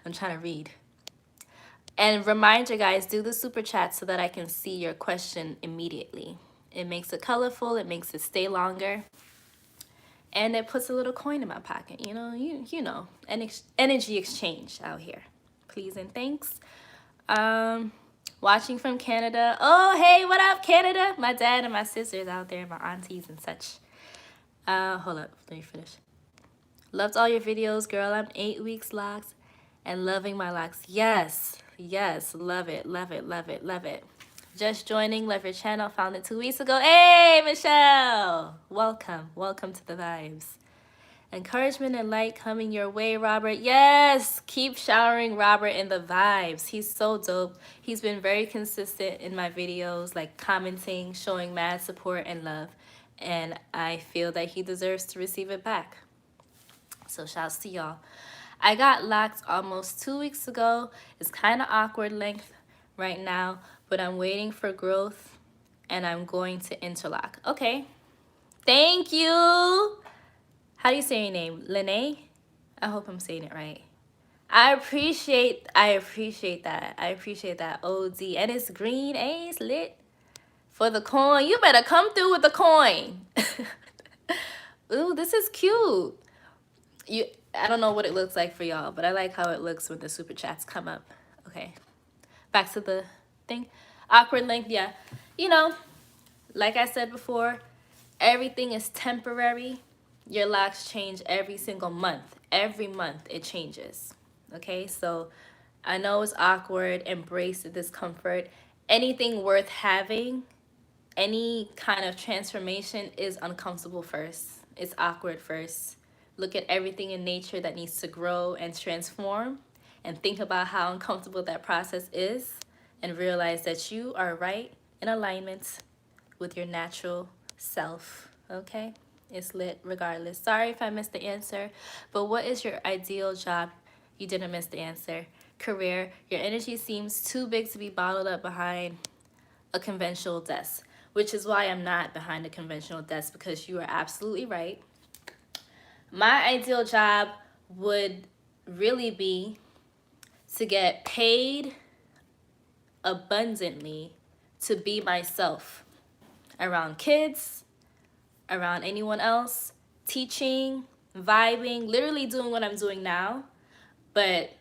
I'm trying to read. And reminder, guys, do the super chat so that I can see your question immediately. It makes it colorful. It makes it stay longer. And it puts a little coin in my pocket. You know, energy exchange out here. Please and thanks. Watching from Canada. Oh, hey, what up, Canada? My dad and my sisters out there, my aunties and such. Hold up, let me finish. Loved all your videos, girl. I'm 8 weeks locked and loving my locks. Yes, yes, love it, love it, love it, love it. Just joining, love your channel, found it 2 weeks ago. Hey, Michelle! Welcome, welcome to the vibes. Encouragement and light coming your way, Robert. Yes, keep showering Robert in the vibes. He's so dope. He's been very consistent in my videos, like commenting, showing mad support and love. And I feel that he deserves to receive it back. So shouts to y'all. I got locked almost 2 weeks ago. It's kind of awkward length right now, but I'm waiting for growth and I'm going to interlock. Okay. Thank you. How do you say your name? Lene? I hope I'm saying it right. I appreciate that. I appreciate that. OD. And it's green. Hey, it's lit. For the coin. You better come through with the coin. Ooh, this is cute. I don't know what it looks like for y'all, but I like how it looks when the super chats come up. Okay. Back to the thing. Awkward length, yeah. You know, like I said before, everything is temporary. Your locks change every single month. Every month it changes. Okay, so I know it's awkward. Embrace the discomfort. Anything worth having, any kind of transformation is uncomfortable first. It's awkward first. Look at everything in nature that needs to grow and transform and think about how uncomfortable that process is and realize that you are right in alignment with your natural self, okay? It's lit regardless. Sorry if I missed the answer, but what is your ideal job? You didn't miss the answer. Career. Your energy seems too big to be bottled up behind a conventional desk, which is why I'm not behind a conventional desk, because you are absolutely right. My ideal job would really be to get paid abundantly to be myself around kids, around anyone else, teaching, vibing, literally doing what I'm doing now, but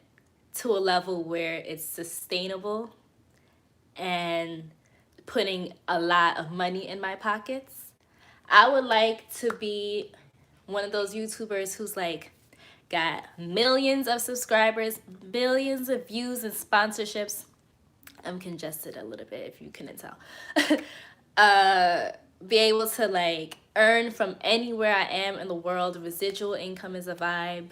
to a level where it's sustainable and putting a lot of money in my pockets. I would like to be one of those YouTubers who's like got millions of subscribers, billions of views and sponsorships. I'm congested a little bit if you couldn't tell. Be able to like earn from anywhere I am in the world. Residual income is a vibe.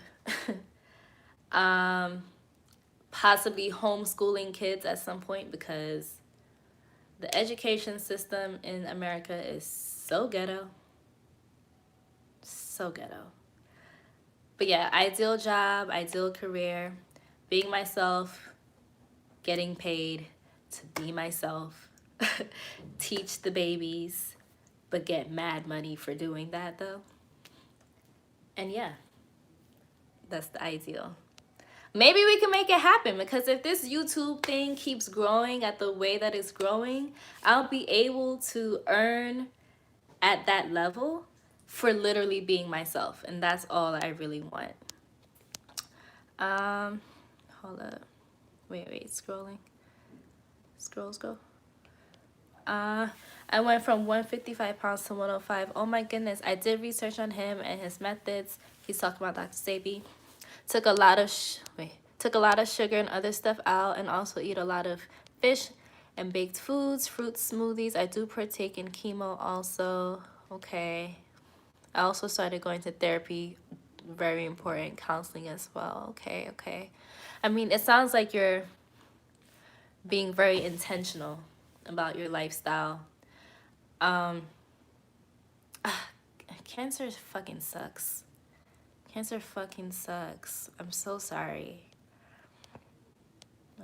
Possibly homeschooling kids at some point, because the education system in America is so ghetto. So ghetto. But yeah, ideal job, ideal career, being myself, getting paid to be myself, teach the babies, but get mad money for doing that though. And yeah, that's the ideal. Maybe we can make it happen, because if this YouTube thing keeps growing at the way that it's growing, I'll be able to earn at that level for literally being myself. And that's all I really want. Hold up. Wait, scrolling. Scroll. I went from 155 pounds to 105. Oh my goodness. I did research on him and his methods. He's talking about Dr. Sebi. Took a lot of sugar and other stuff out, and also eat a lot of fish and baked foods, fruit smoothies. I do partake in chemo also. Okay. I also started going to therapy. Very important. Counseling as well. Okay. I mean, it sounds like you're being very intentional about your lifestyle. Cancer fucking sucks. Cancer fucking sucks. I'm so sorry.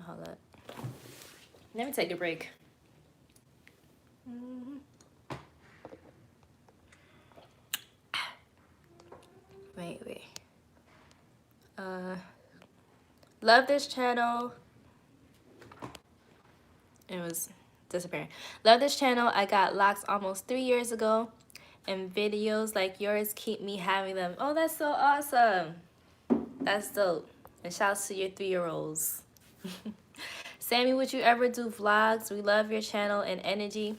Hold up. Let me take a break. Wait. Love this channel. It was disappearing. Love this channel. I got locks almost 3 years ago, and videos like yours keep me having them. Oh, that's so awesome. That's dope. And shouts to your 3-year-olds. Sammy, would you ever do vlogs? We love your channel and energy.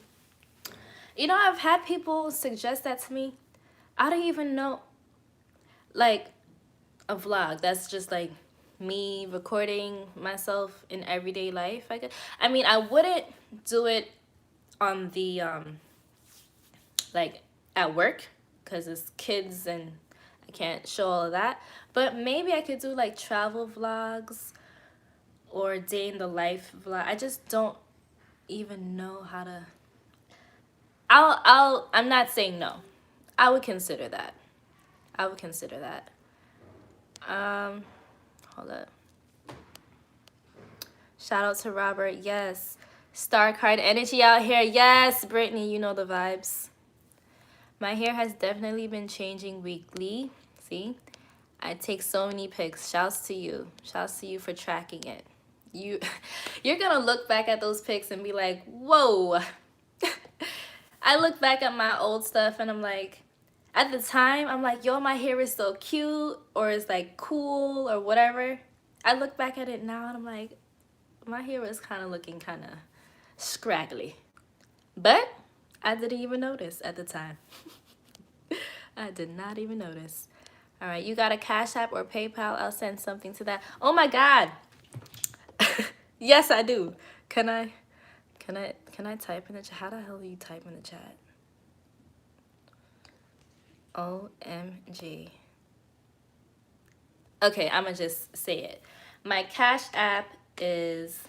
You know, I've had people suggest that to me. I don't even know. Like, a vlog that's just like me recording myself in everyday life. I mean, I wouldn't do it on the like at work, because it's kids and I can't show all of that. But maybe I could do like travel vlogs or day in the life vlog. I just don't even know how to. I'm not saying no. I would consider that. Hold up. Shout out to Robert. Yes. Star card energy out here. Yes, Brittany, you know the vibes. My hair has definitely been changing weekly. See? I take so many pics. Shouts to you. Shouts to you for tracking it. You're gonna look back at those pics and be like, whoa. I look back at my old stuff and I'm like, at the time, I'm like, yo, my hair is so cute, or it's like cool or whatever. I look back at it now and I'm like, my hair was kind of looking kind of scraggly. But I didn't even notice at the time. I did not even notice. All right, you got a Cash App or PayPal? I'll send something to that. Oh my God. Yes, I do. Can I type in the chat? How the hell do you type in the chat? OMG. Okay, I'm gonna just say it. My Cash App is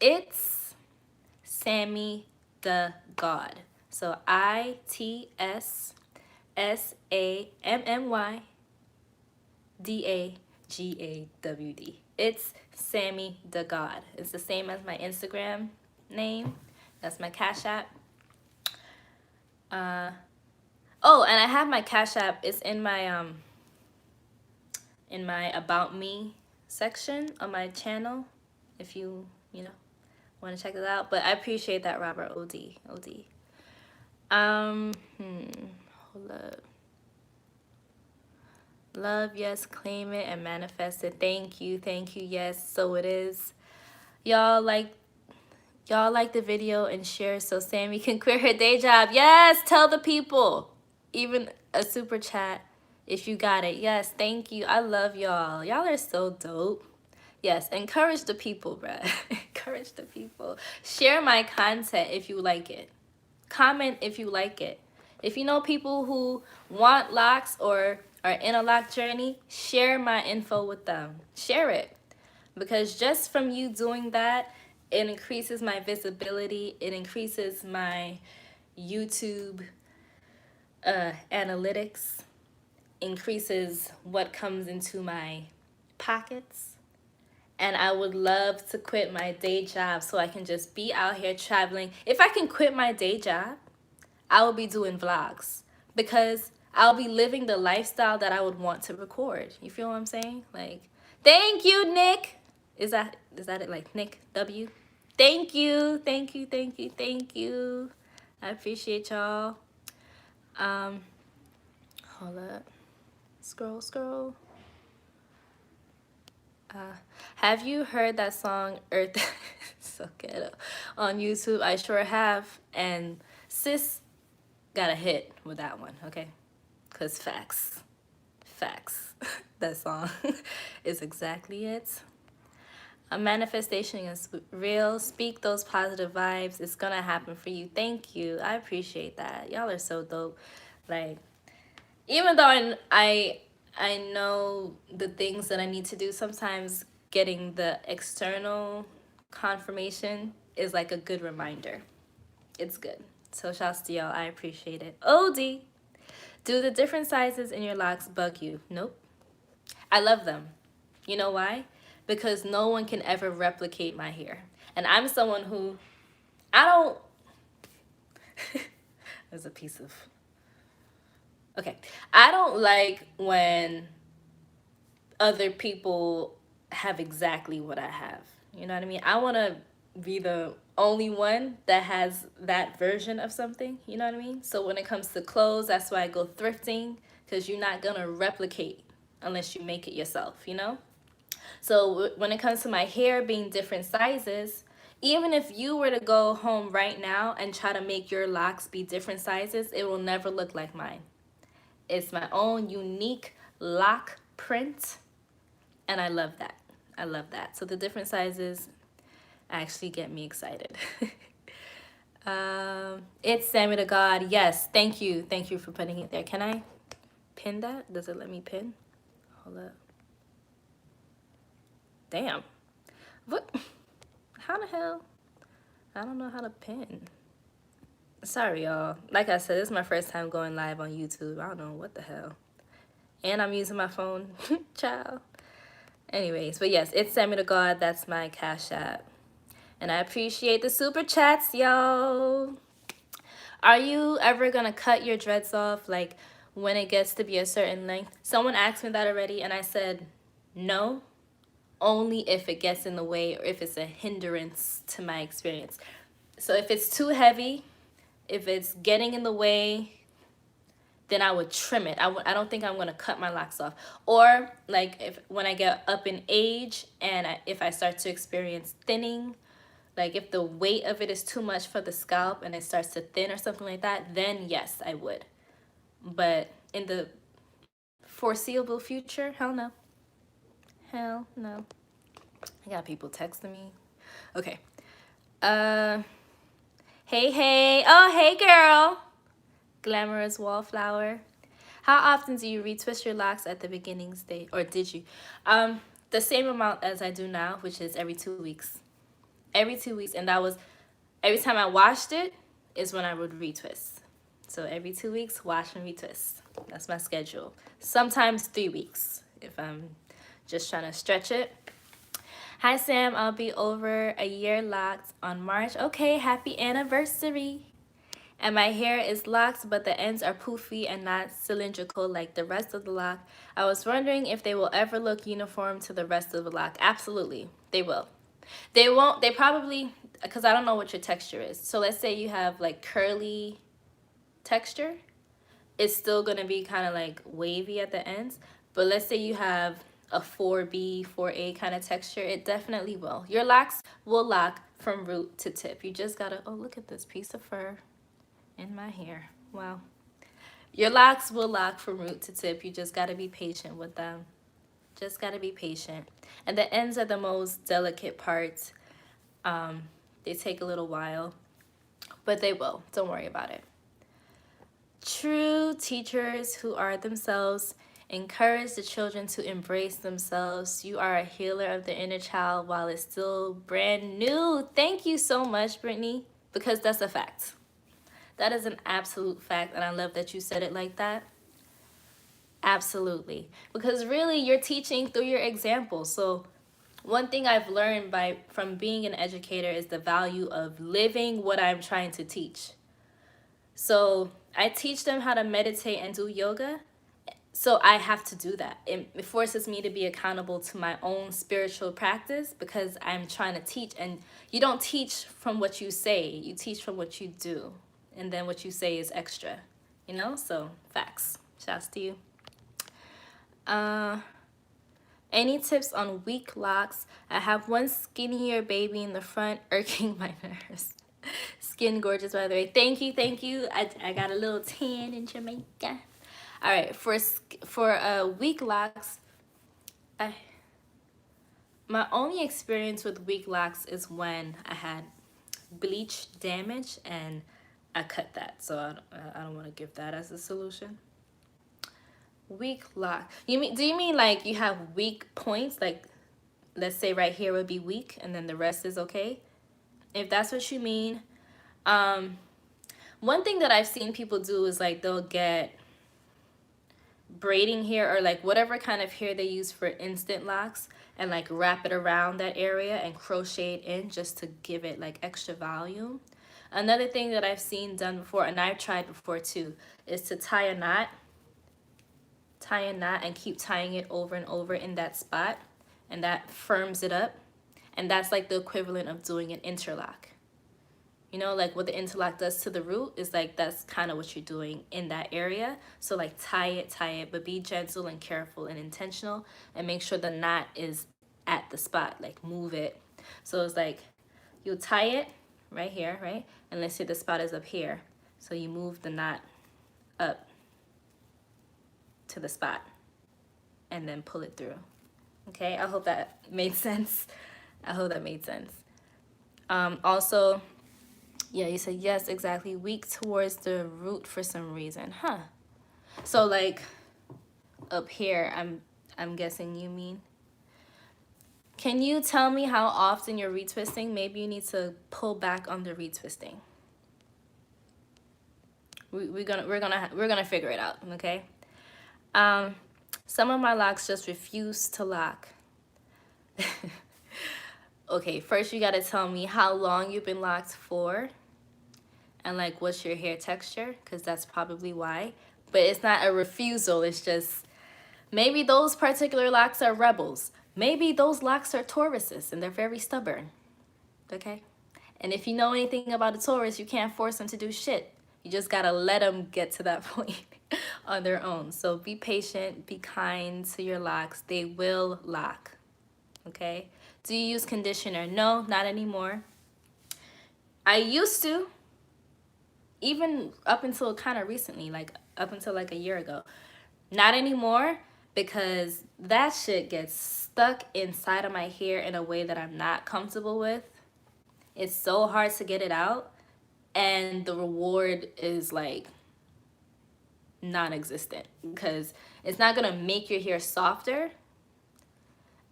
It's Sammy the God. So ITSSAMMYDAGAWD. It's Sammy the God. It's the same as my Instagram name. That's my Cash App. Oh, and I have my Cash App. It's in my About Me section on my channel, if you want to check it out. But I appreciate that, Robert. OD. Hold up. Love, yes, claim it and manifest it. Thank you, yes, so it is. Y'all like the video and share so Sammy can quit her day job. Yes, tell the people. Even a super chat if you got it. Yes, thank you. I love y'all. Y'all are so dope. Yes, encourage the people, bruh. Encourage the people. Share my content if you like it. Comment if you like it. If you know people who want locks or are in a lock journey, share my info with them. Share it. Because just from you doing that, it increases my visibility. It increases my YouTube analytics, increases what comes into my pockets. And I would love to quit my day job so I can just be out here traveling. If I can quit my day job, I will be doing vlogs because I'll be living the lifestyle that I would want to record. You feel what I'm saying? Like, thank you, Nick. Is that it? Like Nick W? Thank you, thank you, thank you, thank you. I appreciate y'all. Hold up. Scroll. Have you heard that song Earth so ghetto on YouTube? I sure have. And sis got a hit with that one, okay? Because facts. That song is exactly it. A manifestation is real. Speak those positive vibes. It's gonna happen for you. Thank you. I appreciate that. Y'all are so dope. Like, even though I know the things that I need to do, sometimes getting the external confirmation is like a good reminder. It's good. So shouts to y'all. I appreciate it. OD. Do the different sizes in your locks bug you? Nope. I love them. You know why? Because no one can ever replicate my hair. And I'm someone who, I don't, there's a piece of, okay. I don't like when other people have exactly what I have. You know what I mean? I want to be the only one that has that version of something. You know what I mean? So when it comes to clothes, that's why I go thrifting, because you're not going to replicate unless you make it yourself, you know? So when it comes to my hair being different sizes, even if you were to go home right now and try to make your locks be different sizes, it will never look like mine. It's my own unique lock print, and I love that. I love that. So the different sizes actually get me excited. It's Sammy the God. Yes, thank you. Thank you for putting it there. Can I pin that? Does it let me pin? Hold up. Damn. What? How the hell? I don't know how to pin. Sorry, y'all. Like I said, this is my first time going live on YouTube. I don't know what the hell. And I'm using my phone. Ciao. Anyways, but yes, it's Sammy the God. That's my Cash App. And I appreciate the super chats, yo. Are you ever gonna cut your dreads off, like, when it gets to be a certain length? Someone asked me that already, and I said no, only if it gets in the way or if it's a hindrance to my experience. So if it's too heavy, if it's getting in the way, then I would trim it. I don't think I'm gonna cut my locks off. Or like when I get up in age and if I start to experience thinning, like if the weight of it is too much for the scalp and it starts to thin or something like that, then yes, I would. But in the foreseeable future, hell no. Hell no. I got people texting me. Okay. Hey. Oh, hey, girl. Glamorous wallflower. How often do you retwist your locks at the beginning stage? Or did you? The same amount as I do now, which is every 2 weeks. Every 2 weeks. And that was, every time I washed it is when I would retwist. So every 2 weeks, wash and retwist. That's my schedule. Sometimes 3 weeks if I'm just trying to stretch it. Hi, Sam. I'll be over a year locked on March. Okay, happy anniversary. And my hair is locked, but the ends are poofy and not cylindrical like the rest of the lock. I was wondering if they will ever look uniform to the rest of the lock. Absolutely, they will. They won't, they probably, because I don't know what your texture is. So let's say you have like curly texture. It's still going to be kind of like wavy at the ends. But let's say you have a 4B, 4A kind of texture, it definitely will. Your locks will lock from root to tip. You just gotta, oh, look at this piece of fur in my hair. Wow. Your locks will lock from root to tip. You just gotta be patient with them. Just gotta be patient. And the ends are the most delicate parts. They take a little while, but they will. Don't worry about it. True teachers who are themselves encourage the children to embrace themselves. You are a healer of the inner child while it's still brand new. Thank you so much, Brittany, because that's a fact. That is an absolute fact, and I love that you said it like that. Absolutely. Because really, you're teaching through your example. So one thing I've learned from being an educator is the value of living what I'm trying to teach. So I teach them how to meditate and do yoga. So I have to do that. It forces me to be accountable to my own spiritual practice because I'm trying to teach. And you don't teach from what you say. You teach from what you do. And then what you say is extra. You know? So facts. Shouts to you. Any tips on weak locks? I have one skinnier baby in the front irking my nerves. Skin gorgeous, by the way. Thank you, thank you. I got a little tan in Jamaica. All right, for weak locks, my only experience with weak locks is when I had bleach damage and I cut that. So I don't want to give that as a solution. Weak lock. Do you mean like you have weak points? Like, let's say right here would be weak and then the rest is okay? If that's what you mean. One thing that I've seen people do is like they'll get braiding hair or like whatever kind of hair they use for instant locks and like wrap it around that area and crochet it in just to give it like extra volume. Another thing that I've seen done before, and I've tried before too, is to tie a knot and keep tying it over and over in that spot, and that firms it up. And that's like the equivalent of doing an interlock. You know, like what the interlock does to the root is like that's kind of what you're doing in that area. So like tie it, but be gentle and careful and intentional, and make sure the knot is at the spot, like move it. So it's like you'll tie it right here, right? And let's say the spot is up here. So you move the knot up to the spot and then pull it through. Okay, I hope that made sense. Also, yeah, you said yes, exactly. Weak towards the root for some reason, huh? So like up here, I'm guessing you mean. Can you tell me how often you're retwisting? Maybe you need to pull back on the retwisting. We're gonna figure it out, okay? Some of my locks just refuse to lock. Okay, first you gotta tell me how long you've been locked for and like what's your hair texture, because that's probably why. But it's not a refusal, it's just maybe those particular locks are rebels. Maybe those locks are Tauruses and they're very stubborn, okay? And if you know anything about a Taurus, you can't force them to do shit. You just gotta let them get to that point on their own. So be patient, be kind to your locks. They will lock, okay? Do you use conditioner? No, not anymore. I used to, even up until kind of recently, like up until like a year ago. Not anymore, because that shit gets stuck inside of my hair in a way that I'm not comfortable with. It's so hard to get it out, and the reward is like non-existent because it's not gonna make your hair softer.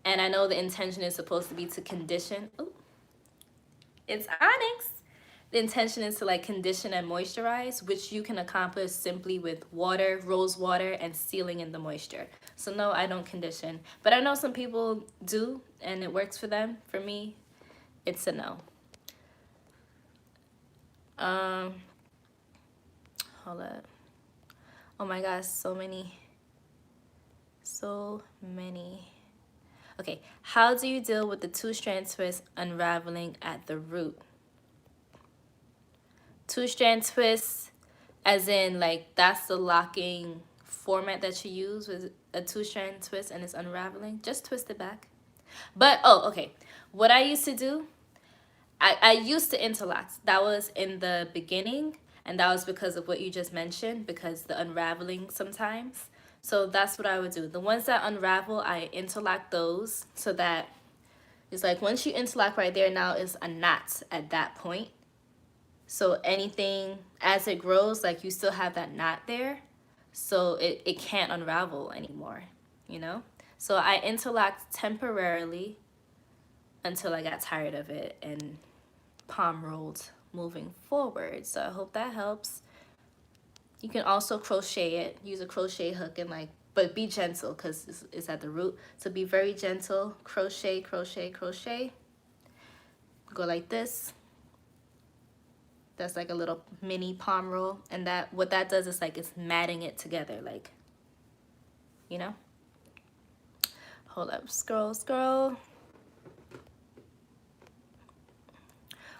And I know the intention is supposed to be to condition. Ooh, it's Onyx. The intention is to like condition and moisturize, which you can accomplish simply with water, rose water, and sealing in the moisture. So no, I don't condition. But I know some people do, and it works for them. For me, it's a no. Hold up. Oh my gosh, so many. Okay, how do you deal with the two-strand twist unraveling at the root? Two-strand twist, as in like that's the locking format that you use with a 2-strand twist and it's unraveling, just twist it back. But, oh, okay. What I used to do, I used to interlock. That was in the beginning, and that was because of what you just mentioned, because the unraveling sometimes. So that's what I would do. The ones that unravel, I interlock those so that it's like once you interlock right there, now it's a knot at that point. So anything, as it grows, like you still have that knot there. So it can't unravel anymore, you know? So I interlocked temporarily until I got tired of it and palm rolled moving forward. So I hope that helps. You can also crochet it, use a crochet hook and like, but be gentle because it's at the root. So be very gentle, crochet, crochet, crochet. Go like this. That's like a little mini palm roll. And that what that does is like it's matting it together, like, you know? Hold up, scroll, scroll.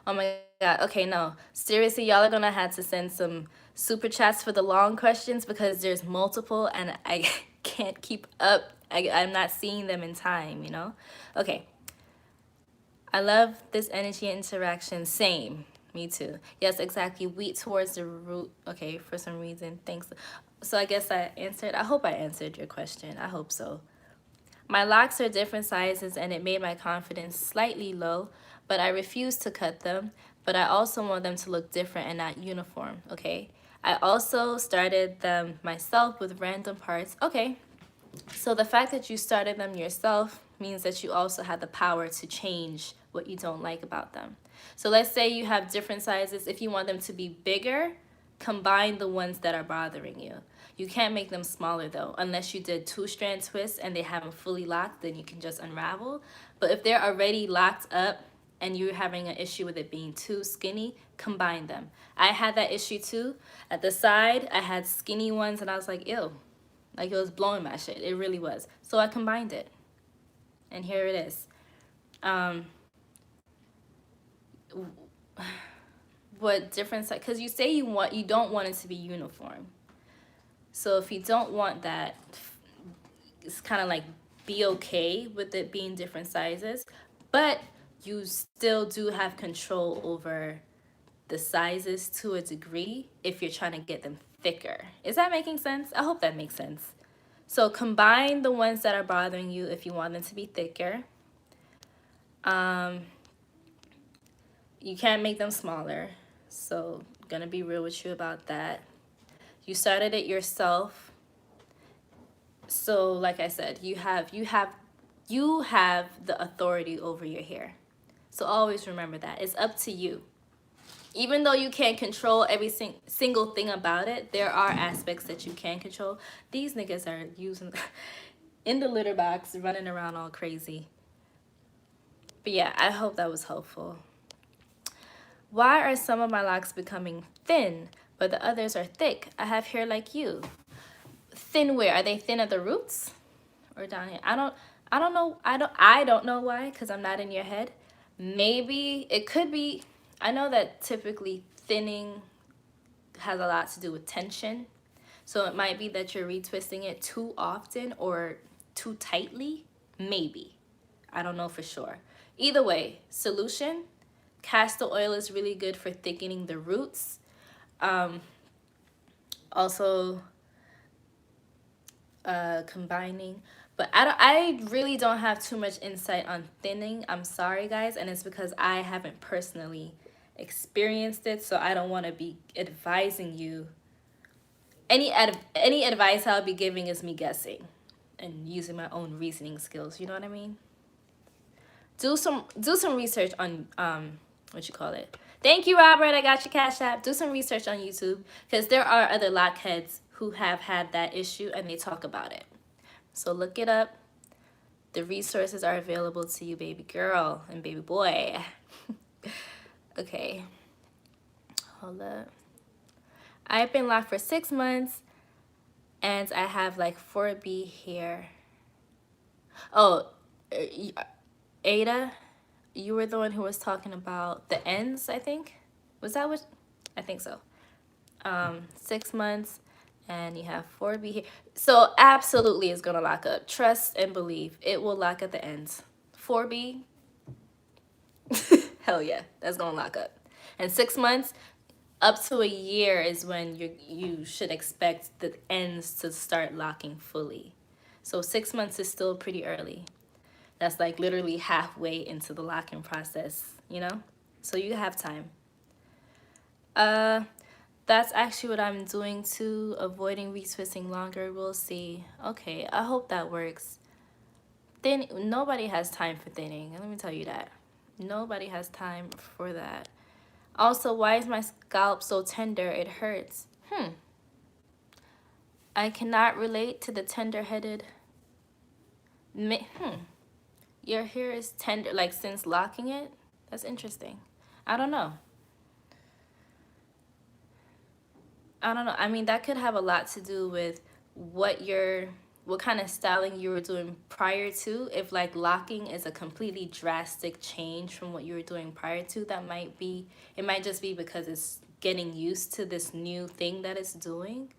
Oh my God, okay, no. Seriously, y'all are gonna have to send some super chats for the long questions because there's multiple and I can't keep up. I'm not seeing them in time, you know? Okay. I love this energy interaction. Same. Me too. Yes, exactly. Wheat towards the root. Okay, for some reason. Thanks. So I guess I answered. I hope I answered your question. I hope so. My locks are different sizes and it made my confidence slightly low, but I refuse to cut them. But I also want them to look different and not uniform, okay? I also started them myself with random parts. Okay, so the fact that you started them yourself means that you also have the power to change what you don't like about them. So let's say you have different sizes. If you want them to be bigger, combine the ones that are bothering you. You can't make them smaller though, unless you did 2-strand twists and they haven't fully locked, then you can just unravel. But if they're already locked up and you're having an issue with it being too skinny, combine them. I had that issue too. At the side, I had skinny ones and I was like, ew. Like it was blowing my shit. It really was. So I combined it. And here it is. What difference? Because you say you don't want it to be uniform. So if you don't want that, it's kind of like be okay with it being different sizes, but you still do have control over the sizes to a degree if you're trying to get them thicker. Is that making sense? I hope that makes sense. So combine the ones that are bothering you if you want them to be thicker. You can't make them smaller. So I'm gonna be real with you about that. You started it yourself. So like I said, you have the authority over your hair. So always remember that. It's up to you. Even though you can't control every single thing about it, there are aspects that you can control. These niggas are using in the litter box, running around all crazy. But yeah, I hope that was helpful. Why are some of my locks becoming thin, but the others are thick? I have hair like you. Thin where? Are they thin at the roots or down here? I don't know. I don't know why, because I'm not in your head. Maybe it could be. I know that typically thinning has a lot to do with tension. So it might be that you're retwisting it too often or too tightly. Maybe. I don't know for sure. Either way, solution. Castor oil is really good for thickening the roots. Also combining. But I really don't have too much insight on thinning. I'm sorry, guys. And it's because I haven't personally experienced it. So I don't want to be advising you. Any advice I'll be giving is me guessing and using my own reasoning skills. You know what I mean? Do some research on what you call it. Thank you, Robert. I got your Cash App. Do some research on YouTube because there are other lockheads who have had that issue and they talk about it. So look it up. The resources are available to you, baby girl and baby boy. Okay. Hold up. I've been locked for 6 months and I have like 4B hair. Oh, Ada, you were the one who was talking about the ends, I think. Was that what? I think so. 6 months And you have 4B here. So absolutely it's going to lock up. Trust and believe. It will lock at the ends. 4B, hell yeah, that's going to lock up. And 6 months, up to a year is when you should expect the ends to start locking fully. So 6 months is still pretty early. That's like literally halfway into the locking process, you know? So you have time. That's actually what I'm doing too, avoiding retwisting longer. We'll see. Okay, I hope that works. Then nobody has time for thinning. Let me tell you that. Nobody has time for that. Also, why is my scalp so tender? It hurts. I cannot relate to the tender-headed. Your hair is tender, like since locking it? That's interesting. I don't know. I mean, that could have a lot to do with what kind of styling you were doing prior to. If like locking is a completely drastic change from what you were doing prior to, it might just be because it's getting used to this new thing that it's doing.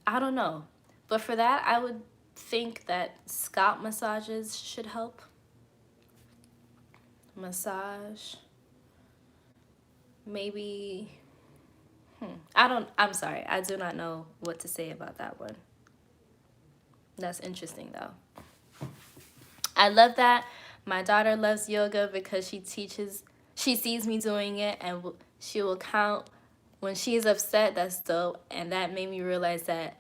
I don't know. But for that, I would think that scalp massages should help. Massage. Maybe. I'm sorry. I do not know what to say about that one. That's interesting though. I love that. My daughter loves yoga because she sees me doing it, and she will count when she's upset. That's dope. And that made me realize that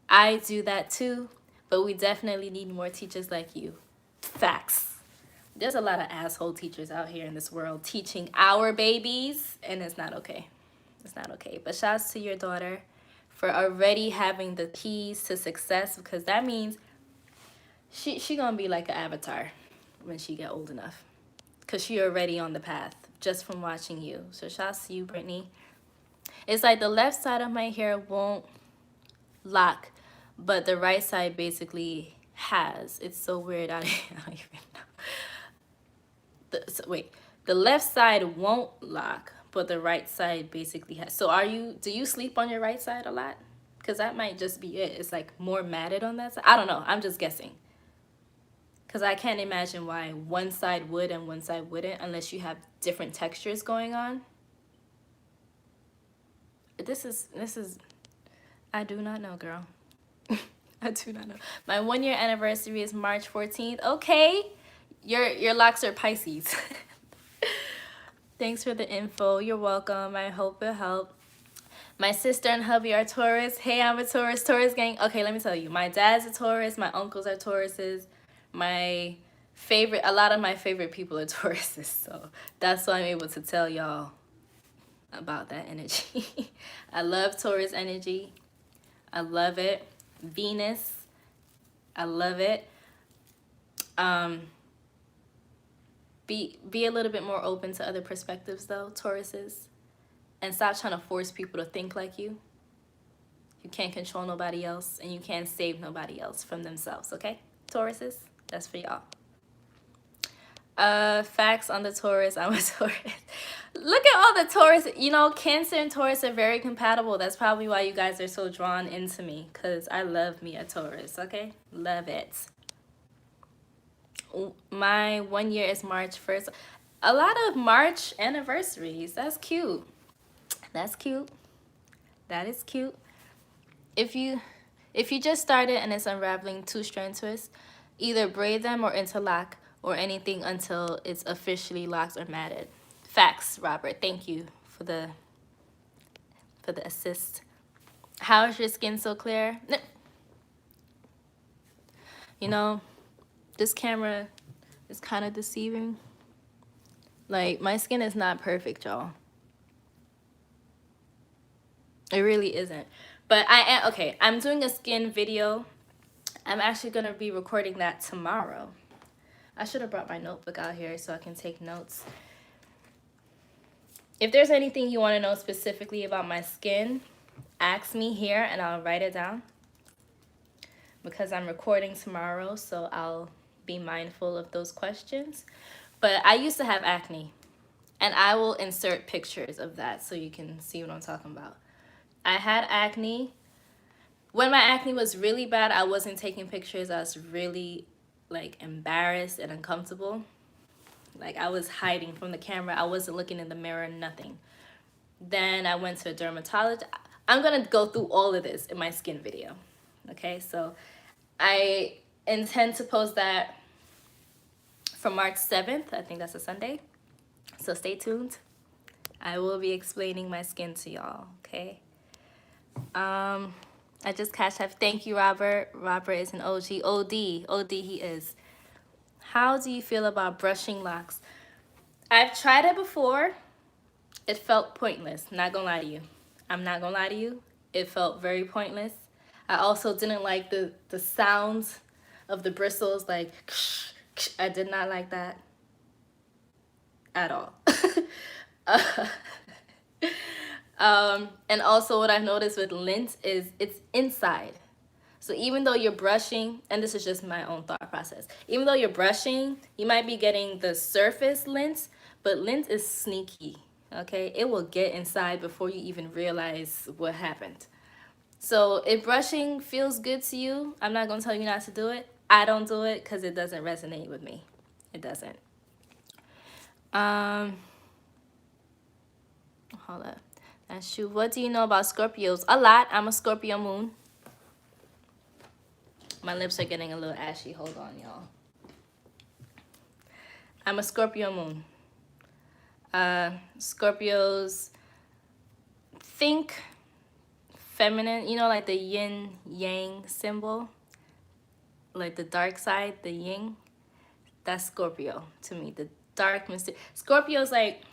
I do that too, but we definitely need more teachers like you. Facts. There's a lot of asshole teachers out here in this world teaching our babies, and it's not okay. It's not okay. But shouts to your daughter for already having the keys to success, because that means she gonna be like an avatar when she get old enough, because she already on the path just from watching you. So shouts to you, Brittany. It's like the left side of my hair won't lock, but the right side basically has. It's so weird. I don't even know. Wait, the left side won't lock, but the right side basically has. So do you sleep on your right side a lot? Because that might just be it. It's like more matted on that side. I don't know. I'm just guessing. Because I can't imagine why one side would and one side wouldn't unless you have different textures going on. This is, I do not know, girl. I do not know. My 1-year anniversary is March 14th. Okay. Your locks are Pisces. Thanks for the info. You're welcome. I hope it helped. My sister and hubby are Taurus. Hey, I'm a Taurus. Taurus gang. Okay, let me tell you. My dad's a Taurus. My uncles are Tauruses. A lot of my favorite people are Tauruses. So that's why I'm able to tell y'all about that energy. I love Taurus energy. I love it. Venus. I love it. Be a little bit more open to other perspectives though, Tauruses. And stop trying to force people to think like you. You can't control nobody else, and you can't save nobody else from themselves, okay? Tauruses, that's for y'all. Facts on the Taurus. I'm a Taurus. Look at all the Taurus. You know, Cancer and Taurus are very compatible. That's probably why you guys are so drawn into me, because I love me a Taurus, okay? Love it. My 1 year is March 1st. A lot of March anniversaries. That's cute. That's cute. That is cute. If you just started and it's unraveling 2-strand twists, either braid them or interlock or anything until it's officially locked or matted. Facts, Robert. Thank you for the assist. How is your skin so clear? You know, this camera is kind of deceiving. Like, my skin is not perfect, y'all. It really isn't. But I'm doing a skin video. I'm actually going to be recording that tomorrow. I should have brought my notebook out here so I can take notes. If there's anything you want to know specifically about my skin, ask me here and I'll write it down. Because I'm recording tomorrow, so I'll be mindful of those questions. But I used to have acne. And I will insert pictures of that so you can see what I'm talking about. I had acne When my acne was really bad, I wasn't taking pictures. I was really like embarrassed and uncomfortable. Like I was hiding from the camera. I wasn't looking in the mirror, nothing. Then I went to a dermatologist. I'm gonna go through all of this in my skin video. Okay, so I intend to post that for March 7th. I think that's a Sunday. So stay tuned. I will be explaining my skin to y'all, okay? I just cashed up. Thank you, Robert. Robert is an OG. OD he is. How do you feel about brushing locks? I've tried it before. It felt pointless. Not gonna lie to you. I'm not gonna lie to you. It felt very pointless. I also didn't like the sounds of the bristles, like, I did not like that at all. And also what I've noticed with lint is it's inside. So even though you're brushing, and this is just my own thought process, even though you're brushing, you might be getting the surface lint, but lint is sneaky, okay? It will get inside before you even realize what happened. So if brushing feels good to you, I'm not gonna tell you not to do it. I don't do it because it doesn't resonate with me. It doesn't. Hold up. That's true. What do you know about Scorpios? A lot. I'm a Scorpio Moon. My lips are getting a little ashy. Hold on, y'all. I'm a Scorpio Moon. Scorpios think feminine. You know, like the yin yang symbol, like the dark side, the yin. That's Scorpio to me. The dark mysterious. Scorpio's like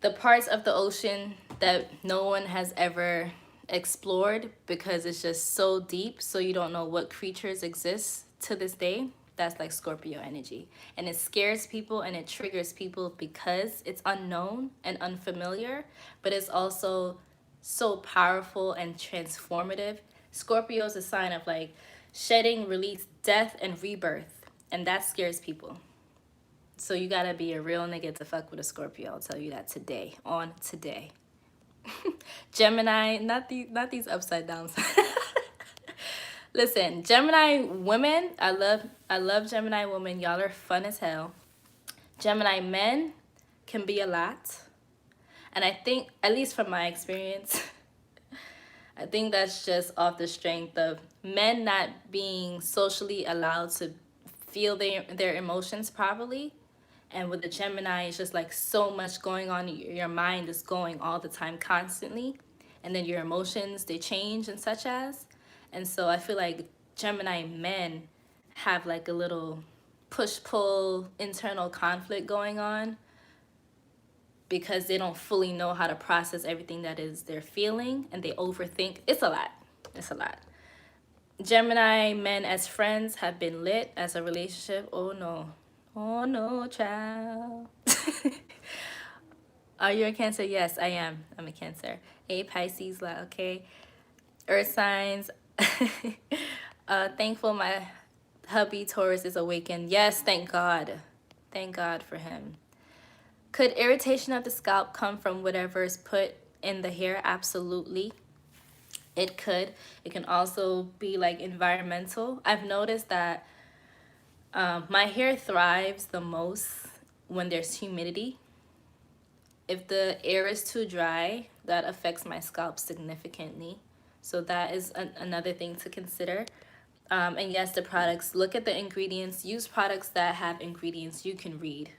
the parts of the ocean that no one has ever explored because it's just so deep, so you don't know what creatures exist to this day. That's like Scorpio energy. And it scares people and it triggers people because it's unknown and unfamiliar, but it's also so powerful and transformative. Scorpio is a sign of like shedding, release, death, and rebirth. And that scares people. So you gotta be a real nigga to fuck with a Scorpio. I'll tell you that today, on today. Gemini, not these upside downs. Listen, Gemini women, I love Gemini women. Y'all are fun as hell. Gemini men can be a lot. And I think, at least from my experience, I think that's just off the strength of men not being socially allowed to feel their emotions properly. And with the Gemini, it's just like so much going on. Your mind is going all the time, constantly. And then your emotions, they change and such as. And so I feel like Gemini men have like a little push-pull internal conflict going on because they don't fully know how to process everything that is they're feeling, and they overthink. It's a lot. It's a lot. Gemini men as friends have been lit. As a relationship, oh no. Oh no, child. Are you a Cancer? Yes, I am. I'm a Cancer. A Pisces, okay. Earth signs. Thankful my hubby Taurus is awakened. Yes, thank God. Thank God for him. Could irritation of the scalp come from whatever is put in the hair? Absolutely. It could. It can also be like environmental. I've noticed that my hair thrives the most when there's humidity. If the air is too dry, that affects my scalp significantly. So that is another thing to consider. And yes, the products, look at the ingredients. Use products that have ingredients you can read.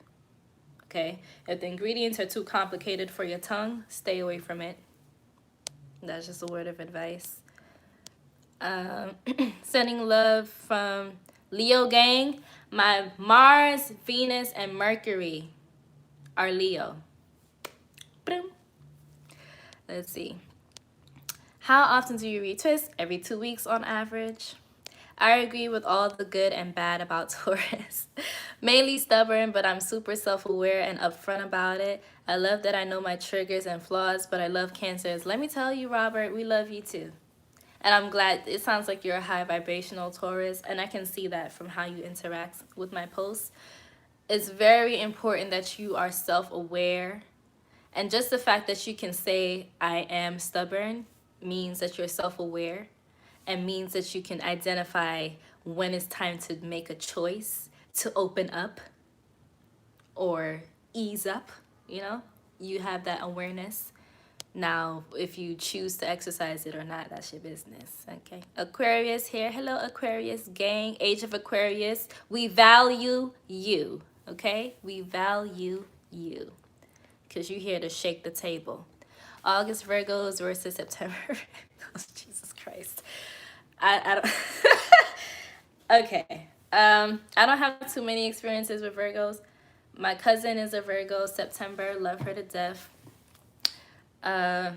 Okay? If the ingredients are too complicated for your tongue, stay away from it. That's just a word of advice. Sending love from Leo gang. My Mars, Venus, and Mercury are Leo. Let's see. How often do you retwist? Every 2 weeks on average. I agree with all the good and bad about Taurus. Mainly stubborn, but I'm super self-aware and upfront about it. I love that I know my triggers and flaws, but I love Cancers. Let me tell you, Robert, we love you too. And I'm glad. It sounds like you're a high vibrational Taurus, and I can see that from how you interact with my posts. It's very important that you are self-aware. And just the fact that you can say, I am stubborn, means that you're self-aware and means that you can identify when it's time to make a choice to open up or ease up, you know? You have that awareness. Now, if you choose to exercise it or not, that's your business, okay? Aquarius here. Hello, Aquarius gang. Age of Aquarius. We value you, okay? We value you because you're here to shake the table. August Virgos versus September. Oh, Jesus Christ. I don't. Okay. I don't have too many experiences with Virgos. My cousin is a Virgo, September. Love her to death. I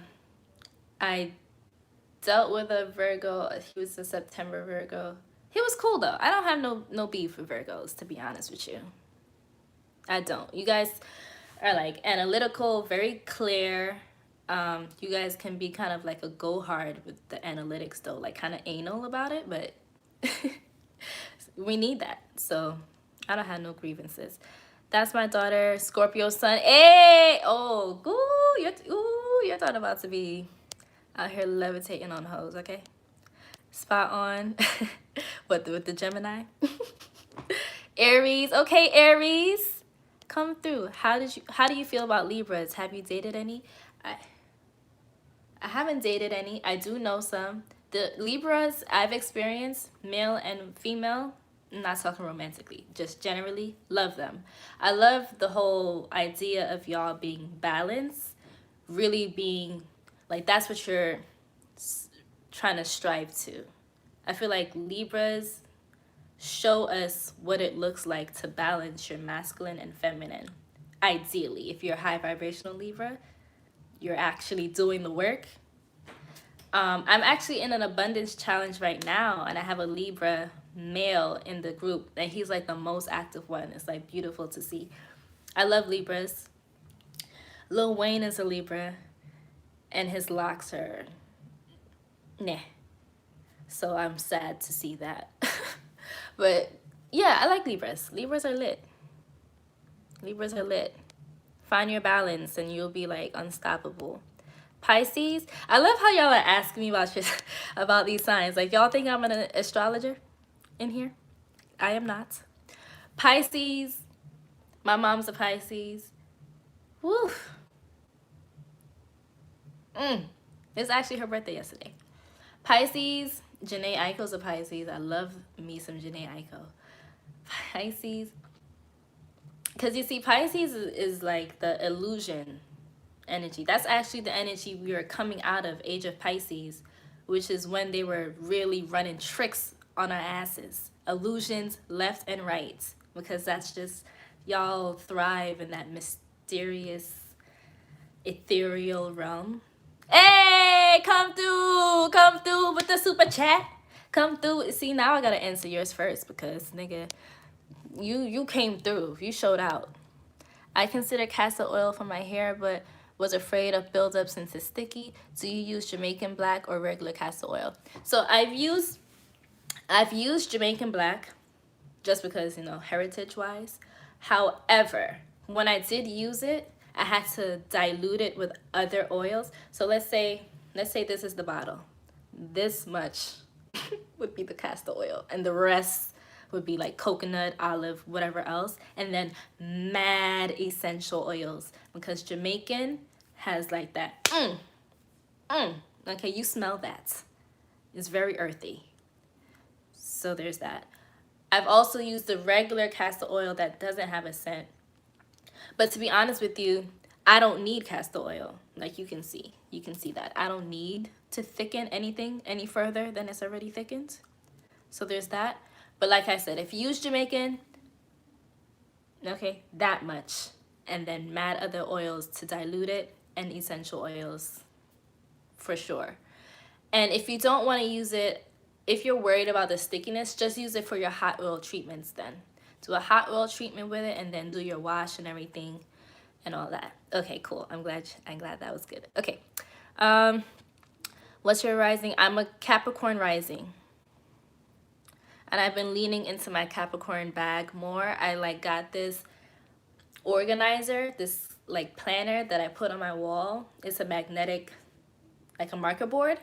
dealt with a Virgo. He was a September Virgo. He was cool though. I don't have no beef with Virgos, to be honest with you. I don't. You guys are like analytical, very clear. You guys can be kind of like a go hard with the analytics though, like kind of anal about it, but we need that. So I don't have no grievances. That's my daughter, Scorpio sun. Hey, oh, you're thought about to be out here levitating on hoes, okay? Spot on. What, with the Gemini? Aries, okay, Aries, come through. How do you feel about Libras? Have you dated any? I haven't dated any. I do know some. The Libras I've experienced, male and female, I'm not talking romantically, just generally, love them. I love the whole idea of y'all being balanced, really being, like, that's what you're trying to strive to. I feel like Libras show us what it looks like to balance your masculine and feminine. Ideally, if you're a high vibrational Libra, you're actually doing the work. I'm actually in an abundance challenge right now, and I have a Libra male in the group, and he's like the most active one. It's like beautiful to see. I love Libras. Lil Wayne is a Libra, and his locks are nah. So I'm sad to see that. But yeah, I like Libras. Libras are lit. Libras are lit. Find your balance and you'll be like unstoppable. Pisces, I love how y'all are asking me about these signs. Like, y'all think I'm an astrologer in here? I am not. Pisces, my mom's a Pisces. Woo. It's actually her birthday yesterday. Pisces, Janae Aiko's a Pisces. I love me some Janae Aiko. Pisces, because you see, Pisces is like the illusion energy. That's actually the energy we were coming out of, age of Pisces, which is when they were really running tricks on our asses. Illusions left and right, because that's just, y'all thrive in that mysterious, ethereal realm. Hey, come through with the super chat. Come through. See, now I gotta answer yours first because, nigga, you came through. You showed out. I consider castor oil for my hair, but was afraid of buildup since it's sticky. Do you use Jamaican black or regular castor oil? So I've used Jamaican black just because, you know, heritage wise. However, when I did use it, I had to dilute it with other oils. So let's say this is the bottle. This much would be the castor oil, and the rest would be like coconut, olive, whatever else, and then mad essential oils, because Jamaican has like that okay, you smell that. It's very earthy. So there's that. I've also used the regular castor oil that doesn't have a scent. But to be honest with you, I don't need castor oil. Like, you can see that. I don't need to thicken anything any further than it's already thickened. So there's that. But like I said, if you use Jamaican, okay, that much. And then mad other oils to dilute it, and essential oils for sure. And if you don't want to use it, if you're worried about the stickiness, just use it for your hot oil treatments then. Do a hot oil treatment with it and then do your wash and everything and all that. Okay, cool. I'm glad that was good. Okay. What's your rising? I'm a Capricorn rising. And I've been leaning into my Capricorn bag more. I like got this organizer, this like planner that I put on my wall. It's a magnetic, like a marker board.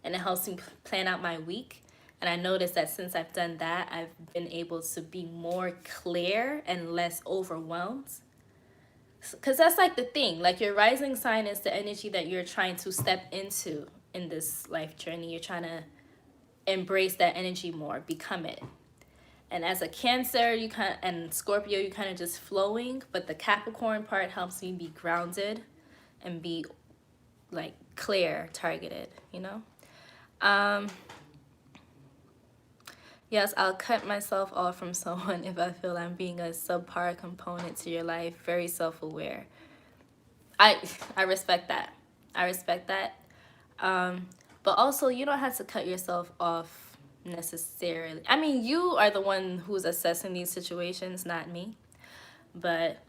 and it helps me plan out my week. And I noticed that since I've done that, I've been able to be more clear and less overwhelmed. Because that's like the thing, like your rising sign is the energy that you're trying to step into in this life journey. You're trying to embrace that energy more, become it. And as a Cancer, and Scorpio, you kind of just flowing, but the Capricorn part helps me be grounded and be like clear, targeted, you know? Yes, I'll cut myself off from someone if I feel I'm being a subpar component to your life. Very self-aware. I respect that. I respect that. But also, you don't have to cut yourself off necessarily. I mean, you are the one who's assessing these situations, not me. But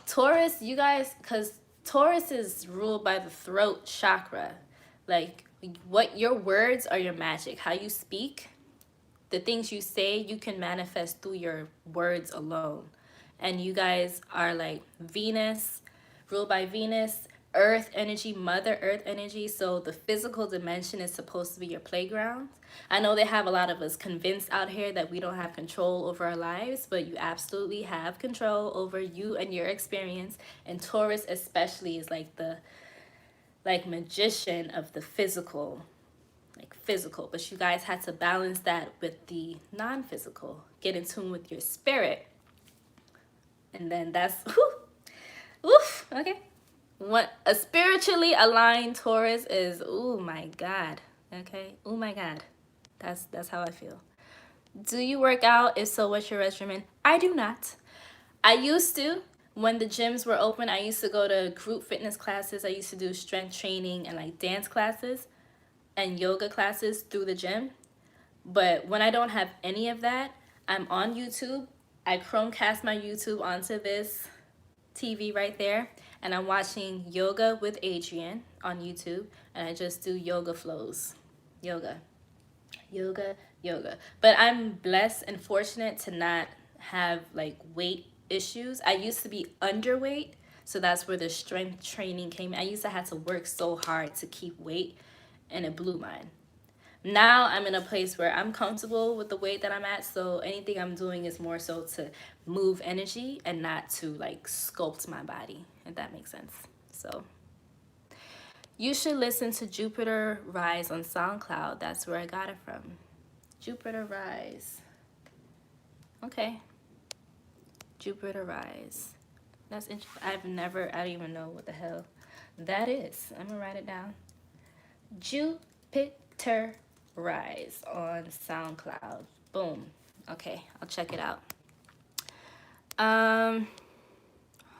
Taurus, you guys, because Taurus is ruled by the throat chakra. Like, what your words are your magic. How you speak, the things you say, you can manifest through your words alone. And you guys are like Venus, ruled by Venus, earth energy, mother earth energy. So the physical dimension is supposed to be your playground. I know they have a lot of us convinced out here that we don't have control over our lives, but you absolutely have control over you and your experience. And Taurus especially is like the magician of the physical, but you guys had to balance that with the non-physical. Get in tune with your spirit. And then that's oof, okay. What a spiritually aligned Taurus is, oh my God. Okay? Oh my God. That's how I feel. Do you work out? If so, what's your regimen? I do not. I used to. When the gyms were open, I used to go to group fitness classes. I used to do strength training and like dance classes and yoga classes through the gym. But when I don't have any of that, I'm on YouTube. I Chromecast my YouTube onto this TV right there, and I'm watching Yoga with Adrienne on YouTube, and I just do yoga flows. Yoga. But I'm blessed and fortunate to not have like weight issues. I used to be underweight, so that's where the strength training came. I used to have to work so hard to keep weight, and it blew mine. Now I'm in a place where I'm comfortable with the weight that I'm at, so anything I'm doing is more so to move energy and not to like sculpt my body, if that makes sense. So you should listen to Jupiter Rise on SoundCloud. That's where I got it from. Jupiter Rise. Okay. Jupiter Rise. That's interesting. I don't even know what the hell that is. I'm gonna write it down. Jupiter Rise on SoundCloud. Boom. Okay, I'll check it out.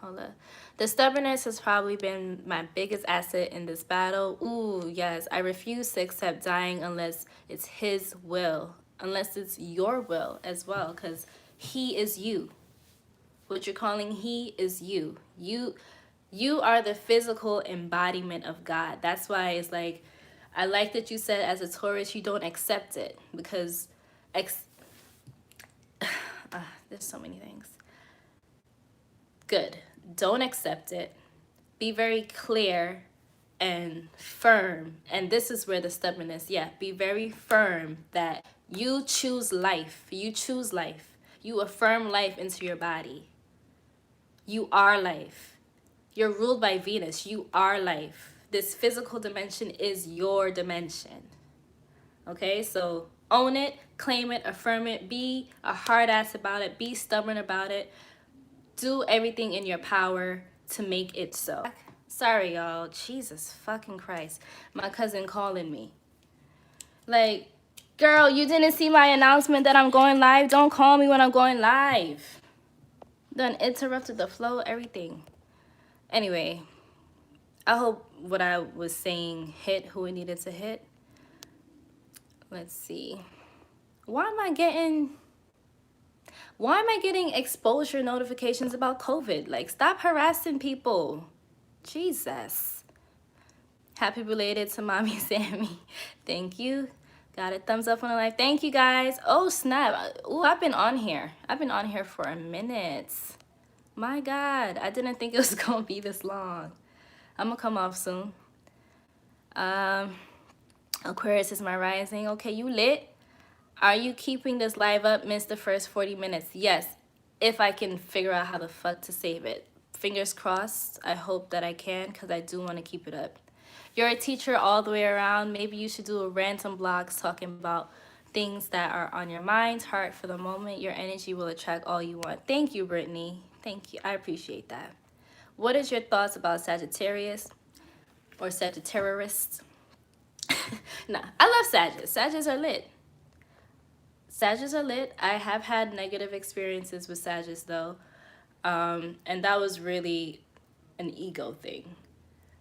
Hold up. The stubbornness has probably been my biggest asset in this battle. Ooh, yes. I refuse to accept dying unless it's his will. Unless it's your will as well. Because he is you. What you're calling he is you. You are the physical embodiment of God. That's why it's like, I like that you said as a Taurus, you don't accept it. Because there's so many things. Good. Don't accept it. Be very clear and firm. And this is where the stubbornness, be very firm that you choose life. You choose life. You affirm life into your body. You are life. You're ruled by Venus. You are life. This physical dimension is your dimension. Okay, so own it, claim it, affirm it, be a hard ass about it, be stubborn about it. Do everything in your power to make it so. Sorry, y'all. Jesus fucking Christ. My cousin calling me. Like, girl, you didn't see my announcement that I'm going live? Don't call me when I'm going live. Done interrupted the flow, everything. Anyway, I hope what I was saying hit who it needed to hit. Let's see. Why am I getting exposure notifications about COVID? Like, stop harassing people. Jesus. Happy belated to Mommy Sammy. Thank you. Got a thumbs up on the live. Thank you, guys. Oh, snap. Ooh, I've been on here. I've been on here for a minute. My God. I didn't think it was going to be this long. I'm going to come off soon. Aquarius is my rising. Okay, you lit. Are you keeping this live up? Missed the first 40 minutes. Yes, if I can figure out how the fuck to save it. Fingers crossed. I hope that I can, because I do want to keep it up. You're a teacher all the way around. Maybe you should do a random blogs talking about things that are on your mind, heart for the moment. Your energy will attract all you want. Thank you, Brittany. Thank you. I appreciate that. What is your thoughts about Sagittarius or Sagittarists? Nah, I love Sagittarius. Sagittarius are lit. Sagittarius are lit. I have had negative experiences with Sagittarius though. And that was really an ego thing.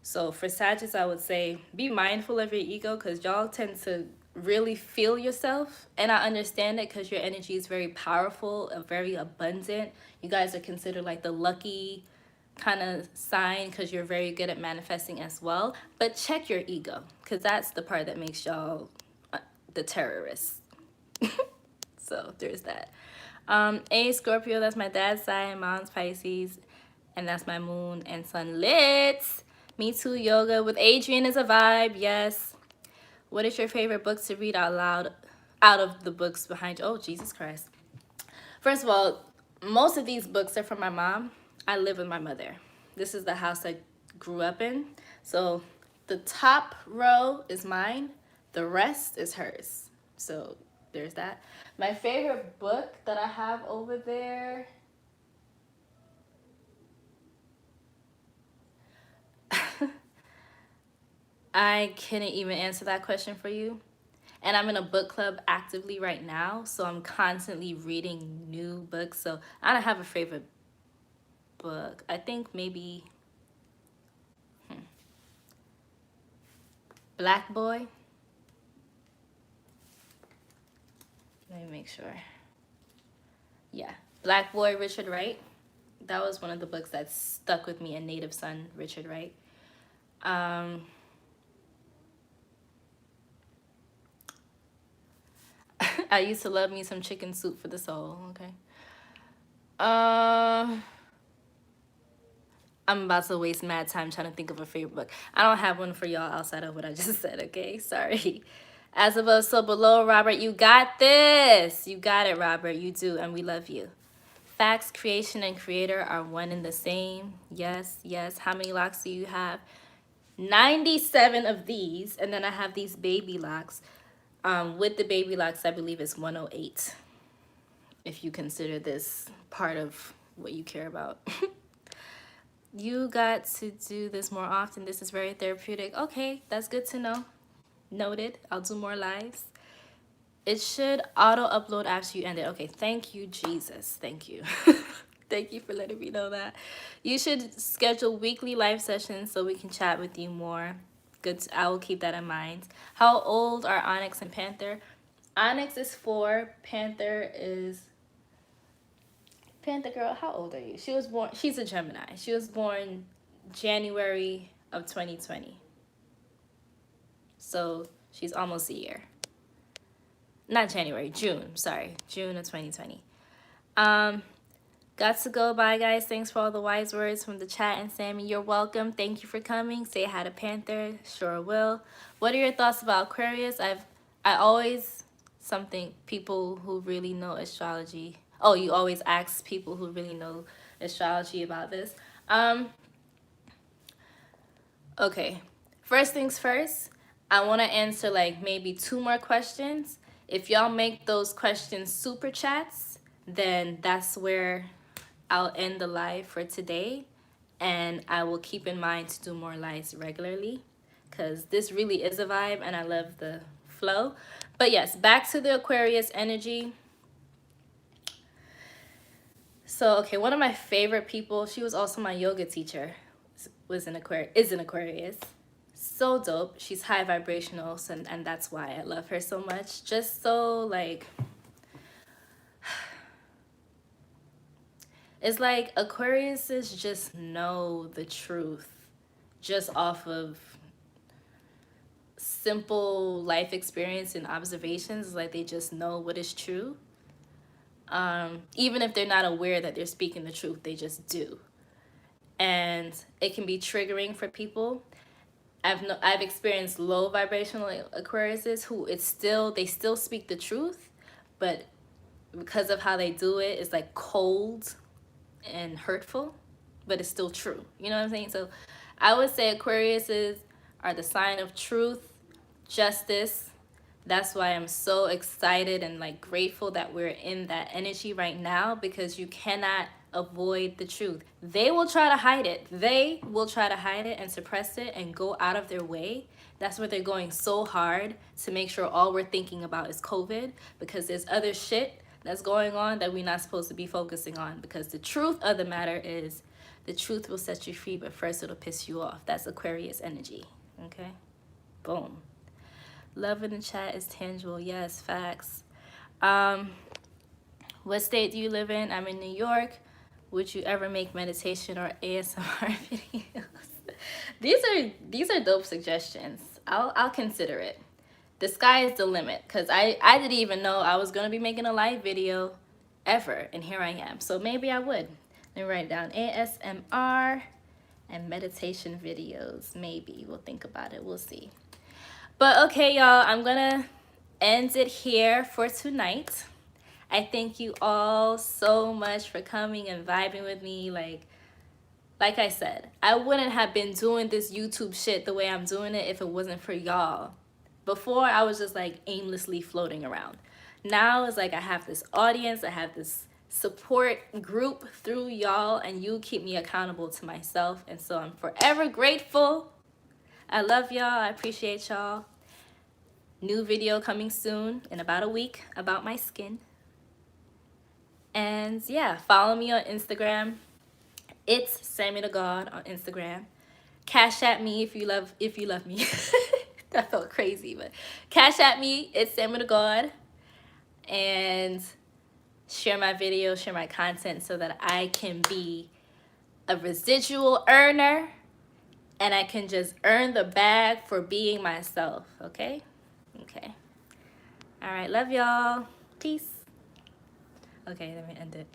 So for Sagittarius, I would say be mindful of your ego, because y'all tend to really feel yourself. And I understand it, because your energy is very powerful, very abundant. You guys are considered like the lucky kind of sign, because you're very good at manifesting as well. But check your ego, because that's the part that makes y'all the terrorists. So there's that. A Scorpio, that's my dad's sign. Mom's Pisces, and that's my moon and sun lit. Me too. Yoga with Adrian is a vibe. Yes. What is your favorite book to read out loud out of the books behind you? Oh, Jesus Christ. First of all, most of these books are from my mom. I live with my mother. This is the house I grew up in. So the top row is mine. The rest is hers. So there's that. My favorite book that I have over there. I couldn't even answer that question for you. And I'm in a book club actively right now, so I'm constantly reading new books. So I don't have a favorite book. I think maybe Black Boy. Let me make sure. Yeah, Black Boy, Richard Wright. That was one of the books that stuck with me, A Native Son, Richard Wright. I used to love me some chicken soup for the soul. Okay. I'm about to waste mad time trying to think of a favorite book. I don't have one for y'all outside of what I just said, okay? Sorry. As above, so below, Robert, you got this. You got it, Robert. You do, and we love you. Facts, creation, and creator are one and the same. Yes, yes. How many locks do you have? 97 of these, and then I have these baby locks. With the baby locks, I believe it's 108, if you consider this part of what you care about. You got to do this more often. This is very therapeutic. Okay, that's good to know. Noted. I'll do more lives. It should auto-upload after you end it. Okay, thank you, Jesus. Thank you. Thank you for letting me know that. You should schedule weekly live sessions so we can chat with you more. Good. I will keep that in mind. How old are Onyx and Panther? Onyx is 4. Panther is... Panther girl, how old are you? She was born... She's a Gemini. She was born January of 2020. So she's almost a year. Not January, June. Sorry, June of 2020. Got to go. Bye, guys. Thanks for all the wise words from the chat. And Sammy, you're welcome. Thank you for coming. Say hi to Panther. Sure will. What are your thoughts about Aquarius? I always something people who really know astrology. Oh, you always ask people who really know astrology about this. Okay. First things first. I want to answer like maybe 2 more questions. If y'all make those questions super chats, then that's where I'll end the live for today, and I will keep in mind to do more lives regularly, because this really is a vibe and I love the flow. But yes, back to the Aquarius energy. So, okay, one of my favorite people, she was also my yoga teacher, is an Aquarius. So dope. She's high vibrational, so, and that's why I love her so much. Just so like... It's like Aquariuses just know the truth just off of simple life experience and observations. It's like they just know what is true. Even if they're not aware that they're speaking the truth, they just do. And it can be triggering for people. I've experienced low vibrational Aquariuses who they still speak the truth, but because of how they do it, it's like cold and hurtful, but it's still true. You know what I'm saying? So I would say Aquariuses are the sign of truth, justice. That's why I'm so excited and like grateful that we're in that energy right now, because you cannot avoid the truth. They will try to hide it. They will try to hide it and suppress it and go out of their way. That's where they're going so hard to make sure all we're thinking about is COVID, because there's other shit that's going on that we're not supposed to be focusing on. Because the truth of the matter is, the truth will set you free, but first it'll piss you off. That's Aquarius energy. Okay? Boom. Love in the chat is tangible. Yes, facts. What state do you live in? I'm in New York. Would you ever make meditation or ASMR videos? These are dope suggestions. I'll consider it. The sky is the limit, because I didn't even know I was gonna be making a live video ever, and here I am. So maybe I would. Let me write down ASMR and meditation videos. Maybe we'll think about it. We'll see. But okay, y'all, I'm gonna end it here for tonight. I thank you all so much for coming and vibing with me. Like I said, I wouldn't have been doing this YouTube shit the way I'm doing it if it wasn't for y'all. Before, I was just like aimlessly floating around. Now it's like I have this audience, I have this support group through y'all, and you keep me accountable to myself. And so I'm forever grateful. I love y'all. I appreciate y'all. New video coming soon in about a week about my skin. And yeah, follow me on Instagram. It's Sammy the God on Instagram. Cash at me if you love me. That felt crazy, but cash at me. It's Sammy the God. And share my videos, share my content, so that I can be a residual earner, and I can just earn the bag for being myself. Okay? Okay. All right. Love y'all. Peace. Okay, let me end it.